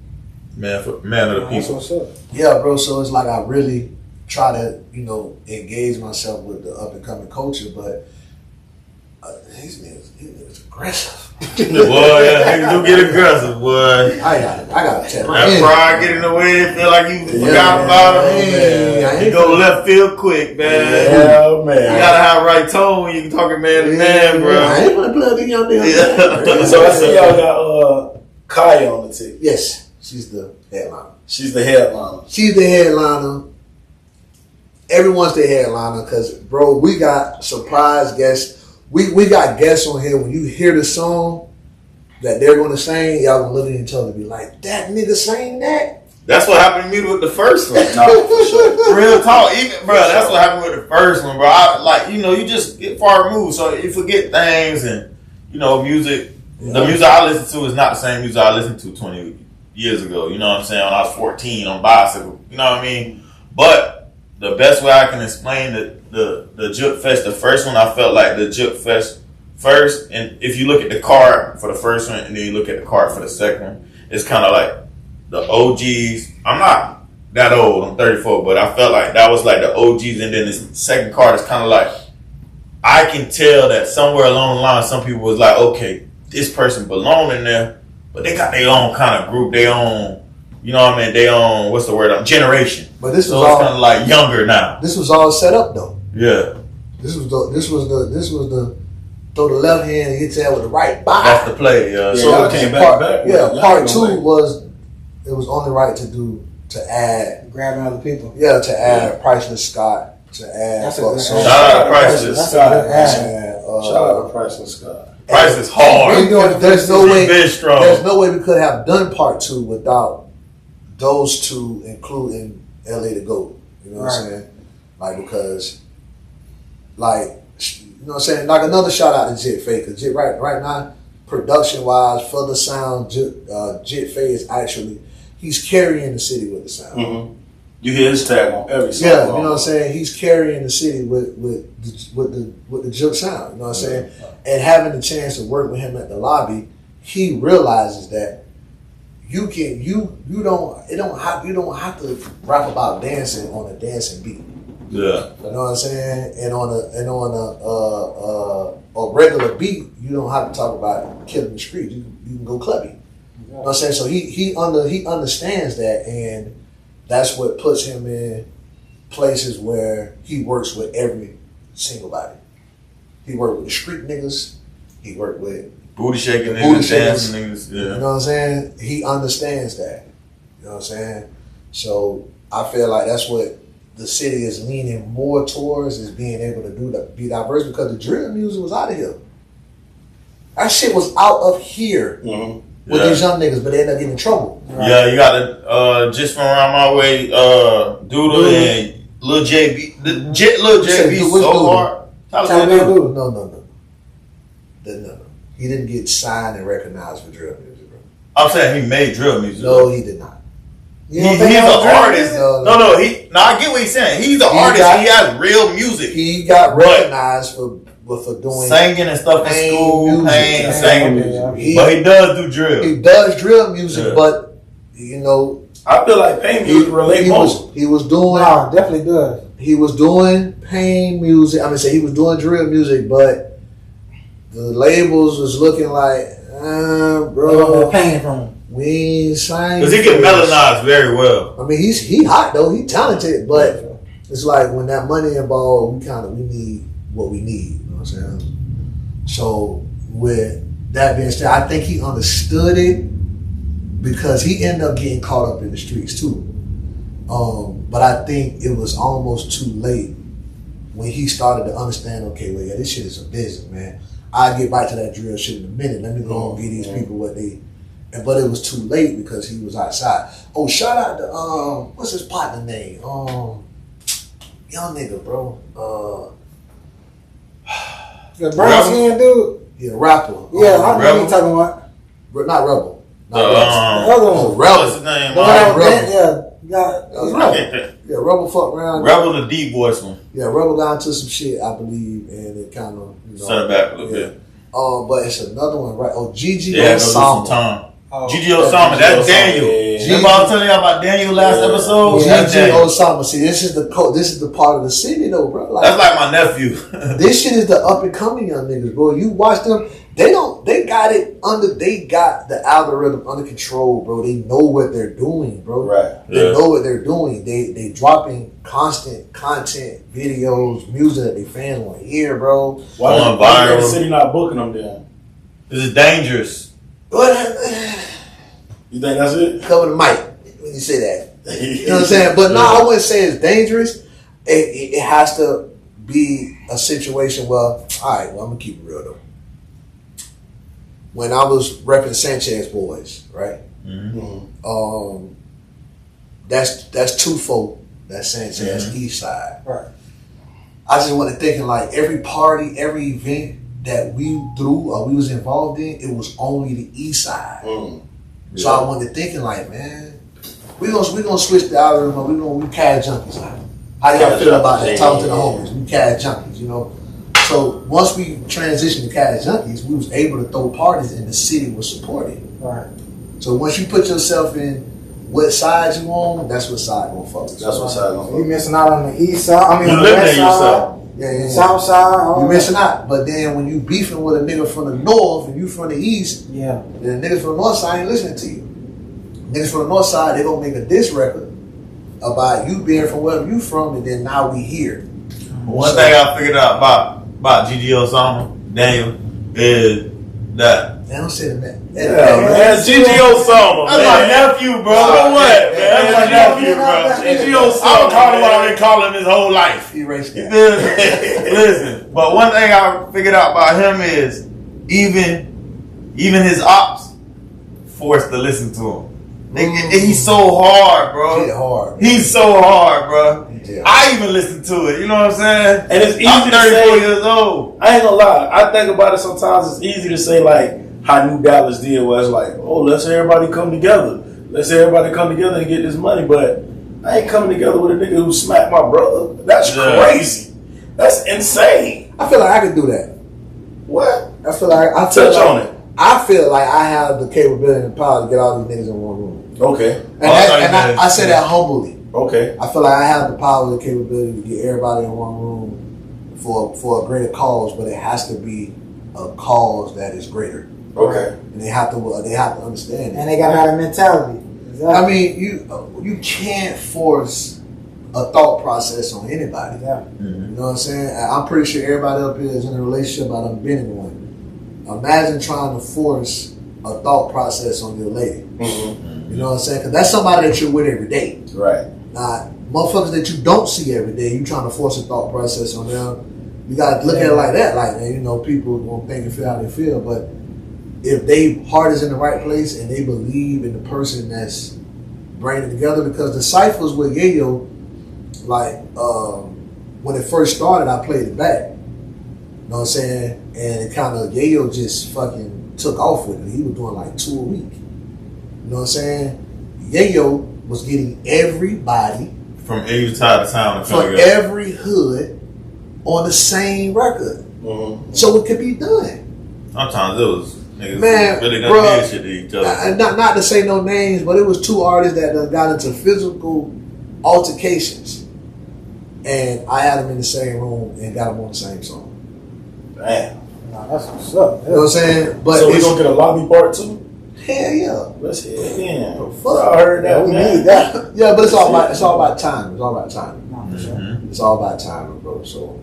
Man of the people. What's up? Yeah, bro. So it's like I really try to, engage myself with the up and coming culture, but these niggas aggressive. Boy, yeah, niggas do get aggressive, boy. I gotta tell you. That pride get in the way, feel like you forgot about it. You go left field quick, man. Yeah, man. You gotta have right tone when you talking man to man, bro. I ain't gonna plug these young niggas. So I see y'all got Kaya on the ticket. Yes, she's the headliner. She's the headliner. She's the headliner. Everyone's the headliner because, bro, we got surprise guests. We got guests on here. When you hear the song that they're gonna sing, y'all gonna look at each other and be like, "That nigga sang that." That's what happened to me with the first one. No, for sure. Real talk, even bro. That's what happened with the first one, bro. You just get far removed, so you forget things, and music. Yeah. The music I listen to is not the same music I listened to 20 years ago. You know what I'm saying? When I was 14 on bicycle. You know what I mean? But the best way I can explain the Juke Fest, the first one, I felt like the Juke Fest first, and if you look at the card for the first one and then you look at the card for the second one, it's kind of like the OGs. I'm not that old, I'm 34, but I felt like that was like the OGs, and then the second card is kind of like, I can tell that somewhere along the line, some people was like, okay, this person belong in there, but they got their own kind of group, their own, you know what I mean, their own, what's the word, generation. But this was so it's kind of like younger now. This was all set up though. Yeah. This was the throw the left hand and hit your head with the right. Bye. That's the play. Yeah. So it came back. Yeah. Part two was it was only right to add Grabbing other people. Yeah, to add Priceless Scott. To add. That's a good shout out to Priceless Scott. Shout out to Priceless Scott. Price is hard. There's no way. Strong. There's no way we could have done part two without those two, including LA to Go. You know what I'm saying? Like, because, like, you know what I'm saying? Like, another shout out to Jit Faye, because Jit, right now, production wise, for the sound, Jit Faye is actually, he's carrying the city with the sound. Mm-hmm. You hear his tag on every song. Yeah, you know what I'm saying? He's carrying the city with the Juke sound. You know what I'm saying? And having the chance to work with him at the lobby, he realizes that you don't have to rap about dancing on a dancing beat. Yeah. You know what I'm saying? And on a regular beat, you don't have to talk about killing the street. You can go clubby. You know what I'm saying? So he understands that, and that's what puts him in places where he works with every single body. He worked with the street niggas. He worked with booty shaking niggas, dancing niggas. Yeah. You know what I'm saying? He understands that. You know what I'm saying? So I feel like that's what the city is leaning more towards, is being able to be diverse, because the drill music was out of here. That shit was out of here with these young niggas, but they end up getting in trouble. Right? Yeah, you got the just from around my way, Doodle and Lil JB. Lil JB so hard. No. He didn't get signed and recognized for drill music, bro. I'm saying he made drill music. No, he did not. He's an artist. No. I get what he's saying. He's an artist. He has real music. He got recognized for doing singing and stuff in school, singing music. But he does do drill. He does drill music, but I feel like pain music relate most. He was doing. No, definitely does. He was doing pain music. He was doing drill music, but the labels was looking like, bro, pain from him. We ain't signed. Because he can melodize very well. He hot though. He talented, but it's like when that money involved, we need what we need. You know what I'm saying? So with that being said, I think he understood it, because he ended up getting caught up in the streets too. But I think it was almost too late when he started to understand, okay, well, yeah, this shit is a business, man. I'll get back to that drill shit in a minute. Let me go and give these people what they but it was too late because he was outside. Oh, shout out to what's his partner name? Young nigga, bro. The brown skin dude. Yeah, rapper. Yeah, I know what you talking about. Not Rebel. The other one. What's his name? Rebel. Yeah, Rebel fucked around. Rebel, the deep voice one. Yeah, Rebel got into some shit, I believe, and it kind of set back a little bit. But it's another one, right? Oh, Gigi Yeah, Osama. Gigi Osama, that's Daniel. Remember I was telling you about Daniel last episode? Gigi Osama. See, this is the part of the city though, bro. Like, that's like my nephew. This shit is the up and coming young niggas, bro. You watch them, they got the algorithm under control, bro. They know what they're doing, bro. Right. They know what they're doing. They dropping constant content, videos, music that they fans want to hear, bro. Why the city not booking them then? This is dangerous. What? You think that's it? Cover the mic when you say that. You know what I'm saying? But no, I wouldn't say it's dangerous. It has to be a situation where, all right, well, I'm going to keep it real, though. When I was repping Sanchez Boys, right? Mm-hmm. That's twofold. That's Sanchez East Side. Right. I just wasn't thinking like every party, every event that we threw or we was involved in, it was only the East Side. So I wasn't thinking like, man, we gonna switch the algorithm. We cash junkies now. How y'all feel about that? Talk to the homies. We cash junkies, you know. So once we transitioned to cash junkies, we was able to throw parties and the city was supported. Right. So once you put yourself in what side you on, that's what side gonna focus. That's what side gonna focus. You missing out on the East Side. I mean, you living yourself. Yeah. South Side. You missing out. But then when you beefing with a nigga from the north and you from the east, yeah, then niggas from the north side ain't listening to you. Niggas from the north side, they gonna make a diss record about you being from wherever you from, and then now we here. One thing I figured out about Gigi Osama, Daniel, is that They don't say that. Man, Gigi Osama. That's my nephew, bro. Know what? That's my nephew, bro. Gigi Osama. I would call him what I've been calling him his whole life. Erase that. Listen, but one thing I figured out about him is even his ops forced to listen to him. He's so hard, bro. He's hard. He's so hard, bro. Yeah. I even listen to it. You know what I'm saying? And it's easy I'm to 34 say. years old. I ain't gonna lie. I think about it sometimes. It's easy to say like how New Dallas did, where it's like, oh, let's everybody come together. Let's everybody come together and get this money. But I ain't coming together with a nigga who smacked my brother. That's crazy. That's insane. I feel like I could do that. What? I feel like I feel like I have the capability and power to get all these niggas in one room. Okay. And I say that humbly. Okay. I feel like I have the power and the capability to get everybody in one room for a greater cause, but it has to be a cause that is greater. Okay. And they have to understand it. And they gotta have a mentality. Exactly. I mean, you can't force a thought process on anybody. Yeah. You know what I'm saying? I'm pretty sure everybody up here is in a relationship. I done been in one. Imagine trying to force a thought process on your lady. You know what I'm saying? Because that's somebody that you're with every day. Right. Now, motherfuckers that you don't see every day, you trying to force a thought process on them. You got to look at it like that. Like, man, you know, people gonna think and feel how they feel, but if they heart is in the right place and they believe in the person that's bringing it together, because the ciphers with Yayo, like when it first started, I played it back. You know what I'm saying? And it kind of Yayo just fucking took off with it. He was doing like 2 a week. You know what I'm saying? Yayo was getting everybody from every side of town, from every hood on the same record, so it could be done. Sometimes it was niggas really gonna do shit to each other. Not to say no names, but it was 2 artists that got into physical altercations, and I had them in the same room and got them on the same song. Damn. Nah, that's what's up. You know what I'm saying? But so we gonna get a lobby part 2? Hell yeah. Let's hear it again. Fuck. I heard that. We need that. Yeah, but it's all about time. It's all about time. Nah, for sure. It's all about time, bro. So, you know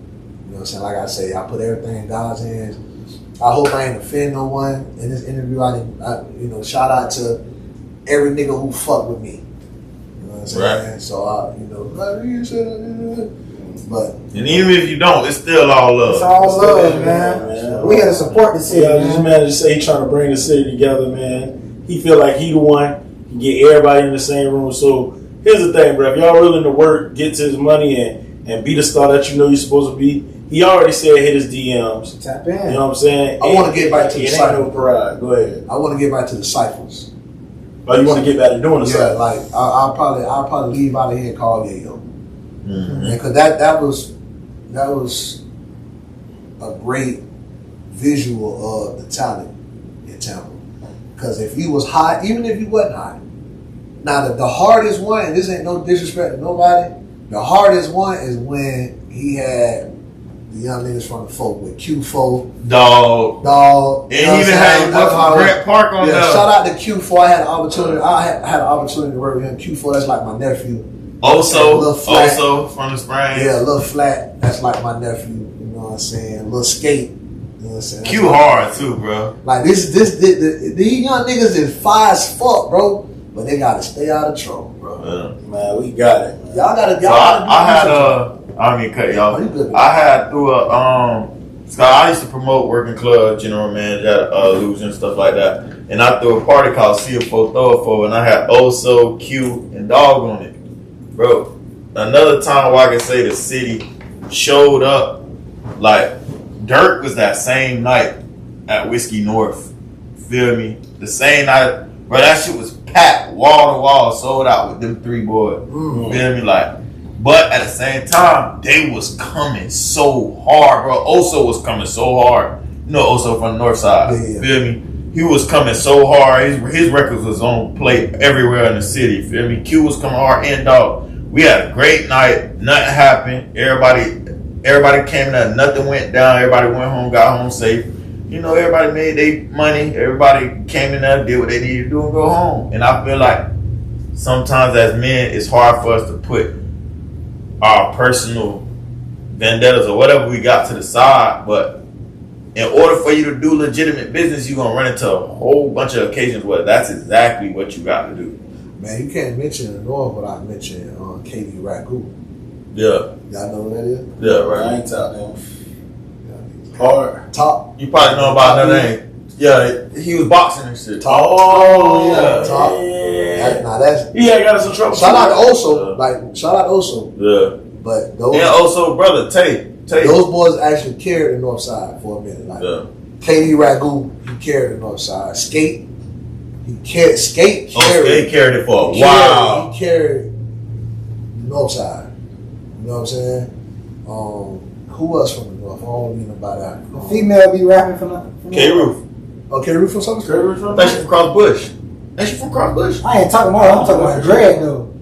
what I'm saying? Like I say, I put everything in God's hands. I hope I ain't offend no one in this interview. I shout out to every nigga who fuck with me. You know what I'm saying? Right. So but and even if you don't, it's still all love. It's all love, man. We gotta support the city. Yeah, this man just say he trying to bring the city together, man. he feel like he the one can get everybody in the same room. So here's the thing, bro. If y'all willing to work, get to his money, and be the star that you know you're supposed to be, he already said hit his DMs. Tap in. You know what I'm saying? I want to get back to the It ain't cycle. no pride. Go ahead. I want to get back to the cycles. Oh, you want to get back to doing the Yeah, cycle? like I'll probably leave out of here and call Yayo. Mm-hmm. Because that was a great visual of the talent in Tampa. Because if he was hot, even if he wasn't hot, now the hardest one, and this ain't no disrespect to nobody, the hardest one is when he had the young niggas from the folk with Q4, Dog. and And he even had Grant Park on there. Shout out to Q4. I had an opportunity. I had an opportunity to work with him. Q4, that's like my nephew. Also from the Springs. Yeah, Lil Flat, that's like my nephew. You know what I'm saying? Lil Skate. You know what I'm saying? Q hard too, bro. Like these young niggas is fire as fuck, bro. But they gotta stay out of trouble, bro. Yeah. Man, we got it. Man. Y'all gotta. So I don't mean cut y'all. Oh, you good, man. I had through I used to promote working club, general manager at Illusion, stuff like that. And I threw a party called CFO Throw and I had Oso, Q, and Dog on it. Bro, another time where I can say the city showed up, like Dirk was that same night at Whiskey North. Feel me? The same night, bro, that shit was packed, wall to wall, sold out with them 3 boys. Mm. Feel me? Like, but at the same time, they was coming so hard, bro. Oso was coming so hard. You know Oso from the north side. Yeah. Feel me? He was coming so hard. His records was on play everywhere in the city. Feel me? Q was coming hard and Dog. We had a great night. Nothing happened. Everybody came in there. Nothing went down. Everybody went home, got home safe. You know, everybody made their money. Everybody came in there, did what they needed to do, and go home. And I feel like sometimes as men, it's hard for us to put our personal vendettas or whatever we got to the side. But in order for you to do legitimate business, you're going to run into a whole bunch of occasions where that's exactly what you got to do. Man, you can't mention the North without mentioning KD Ragu. Yeah. Y'all know who that is? Yeah, I right. ain't top them. Hard. Top. You probably know about that name. Yeah, he was boxing and shit. Oh, yeah. Top. Yeah. Now that's. Yeah, I got us some trouble. Shout out to Oso. Shout out to Oso. Yeah. But those. And also, brother, Tay. Those boys actually carried the North Side for a minute. Like KD Ragu, he carried the North Side. Skate, Skate carried it for a while. He carried the North Side. You know what I'm saying? Who else from the North? I don't even know about that. The female be rapping from K Roof. Okay, Roof from Southern Street. I think she from Cross Bush. Ain't she from Cross Bush? I ain't talking about her. I'm talking about Dread though.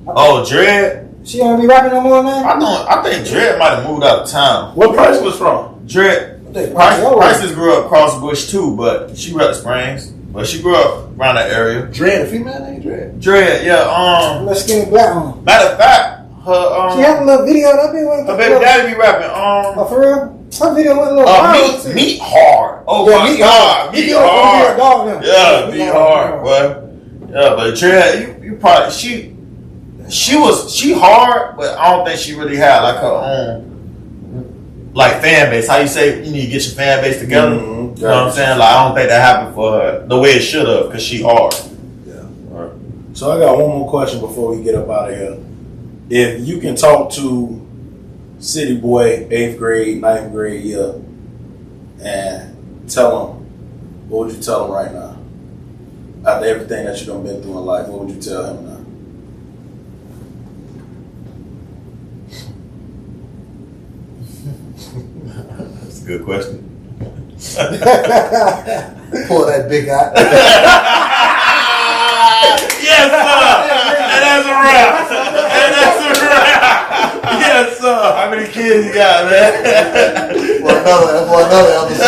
Oh, Dread. She don't be rapping no more now. I think Dread might have moved out of town. What Price was from? Dread. Price- Prices grew up Cross Bush too, but she grew up Springs. But she grew up around that area. Dread, a female name Dread. Dread, yeah. Little skinny black one. Matter of fact, her She had a little video that been with her baby daddy be rapping. Oh, for real? Her video went a little viral. Meat hard. Oh Yeah, my Meat God, Hard. Meat Video hard. a dog now. Yeah, Meat hard, boy. Yeah, but Dread, you probably she hard, but I don't think she really had like her own like fan base. How you say you need to get your fan base together? Mm-hmm. You know what I'm saying? Like I don't think that happened for her the way it should have, because she hard. Yeah. Right. So I got one more question before we get up out of here. If you can talk to City Boy, 8th grade, 9th grade, yeah, and tell him, what would you tell him right now? After everything that you done been through in life, what would you tell him now? That's a good question. Pull that big eye. Yes, sir. And that's a wrap. And that's a wrap. Yes, sir. How many kids you got, man? for another episode.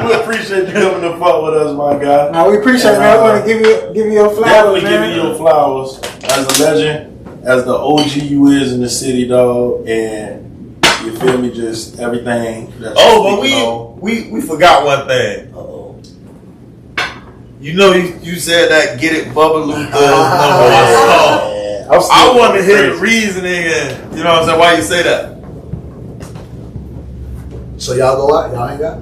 We appreciate you coming to fuck with us, my guy. Now we appreciate it, man. We're gonna give you your flowers, Definitely man. give you your flowers. As a legend, as the OG you is in the city, dog, and you feel me, just everything that But we forgot one thing. You know, you said that "Get It" Bubba Luther number one song. I want to hear the reasoning, and you know what I'm saying, why you say that. So y'all go out? Y'all ain't got?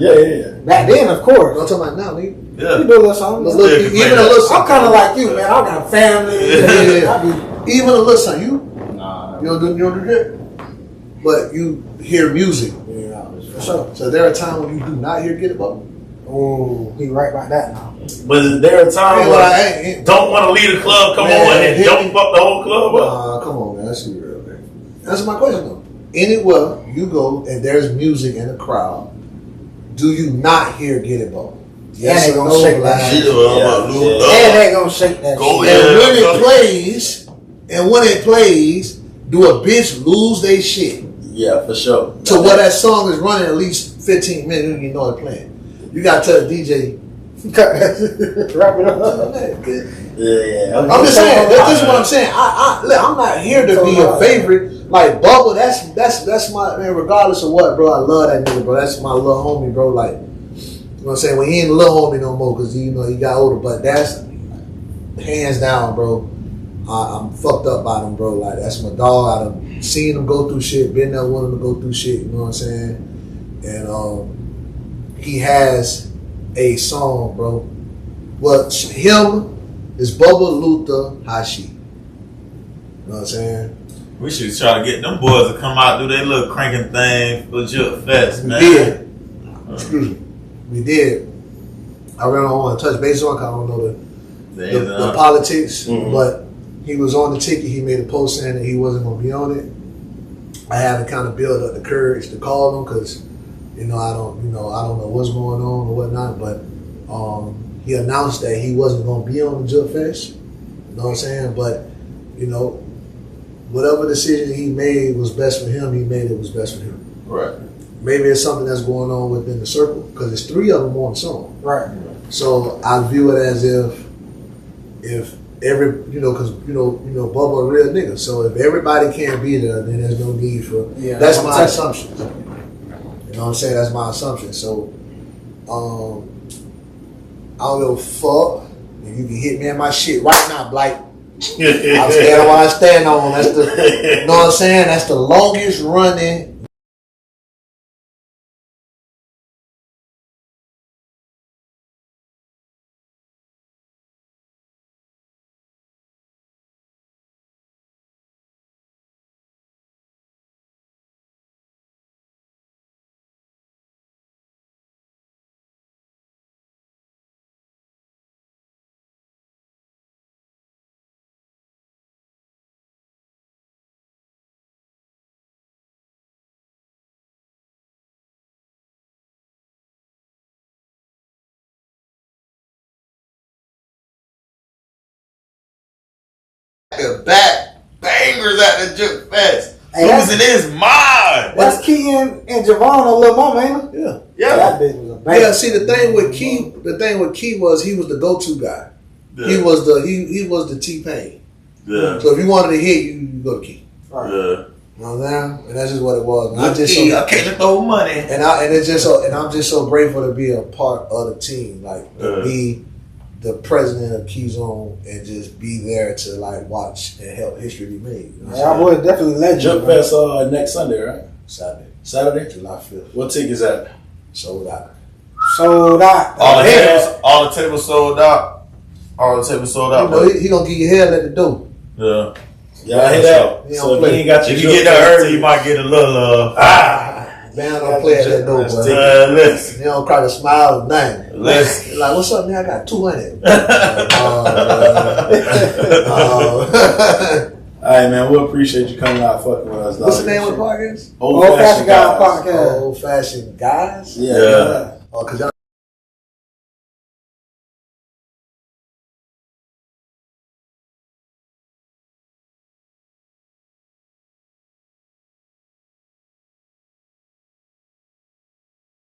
Yeah. Back then, of course. I'm talking about now, nigga. Yeah. You do a little something. Still can play that. I'm kind of like you, man. I got family. Yeah. Even a little something. Nah. You don't do that? But you hear music. Yeah, for sure. So there are times when you do not hear Get It Bubble. Oh, he right about that now. But is there a time where I don't want to leave the club, come on, and don't fuck the whole club up? Come on, man. That's real, man. That's my question, though. Anywhere you go and there's music in the crowd, do you not hear Get It Bubble? Yes, or gonna no, shake like, that shit. Yeah. And they gonna shake that Go shit. ahead. And when it plays, do a bitch lose their shit? Yeah, for sure. To where that song is running at least 15 minutes and you know it's playing. You gotta tell the DJ, wrap it up. Yeah. I'm just saying. This is what I'm saying. I'm not here to be a favorite. Like Bubba, that's my man. Regardless of what, bro, I love that nigga, bro. That's my little homie, bro. Like, you know what I'm saying? Well, he ain't a little homie no more because he got older. But that's hands down, bro. I'm fucked up by him, bro. Like that's my dog. I done seen him go through shit. Been there with him to go through shit. You know what I'm saying? And he has a song, bro. Well, him is Bubba, Luther, Hashi. You know what I'm saying? We should try to get them boys to come out do their little cranking thing for Jug Fest, man. We did. Excuse me. We did. I really don't want to touch base on. I don't know the politics, but he was on the ticket. He made a post saying that he wasn't going to be on it. I had to kind of build up the courage to call him because, I don't know what's going on or whatnot. But he announced that he wasn't going to be on the Jug Fest. You know what I'm saying? But whatever decision he made was best for him. He made it was best for him. Right. Maybe it's something that's going on within the circle because there's 3 of them on the song. Right. So I view it as if every because Bubba a real nigga. So if everybody can't be there, then there's no need for. Yeah, that's my assumption. You know what I'm saying? That's my assumption. So I don't give a fuck. If you can hit me in my shit right now, Blight. I'm stand on what I stand on. That's the. You know what I'm saying? That's the longest running. Back bangers at the Jug Fest. Hey, Losing his mind. That's Keaton and Javon and Lil Mama, ain't it? Yeah. Yeah. That bitch was a banger. Yeah, see the thing with Key was he was the go-to guy. Yeah. He was the T-Pain. Yeah. So if you wanted to hit, you go to Key. Right. Yeah. You know what I'm saying? And that's just what it was. And I can't throw money. and I'm just so grateful to be a part of the team, like to be the president of Keyzone and just be there to like watch and help history be made. You know Y'all boys definitely legend. Jug Fest next Sunday, right? Saturday, July 5th. What tickets at? Sold out. Sold out. All the tables sold out. All the tables sold out. You know, he gonna give you hell at the door. Yeah. Y'all hear that? He So don't if play. you ain't got your If you get there early, you might get a little Man, don't play at that door, boy. listen. He don't crack a smile or nothing. Listen. Like, what's up, man? I got 200. All right, man. We appreciate you coming out fucking with us. What's the name of the podcast? OL'FASHION Guy Guys. Podcast. Old-Fashioned Guys? Yeah. Oh, because y'all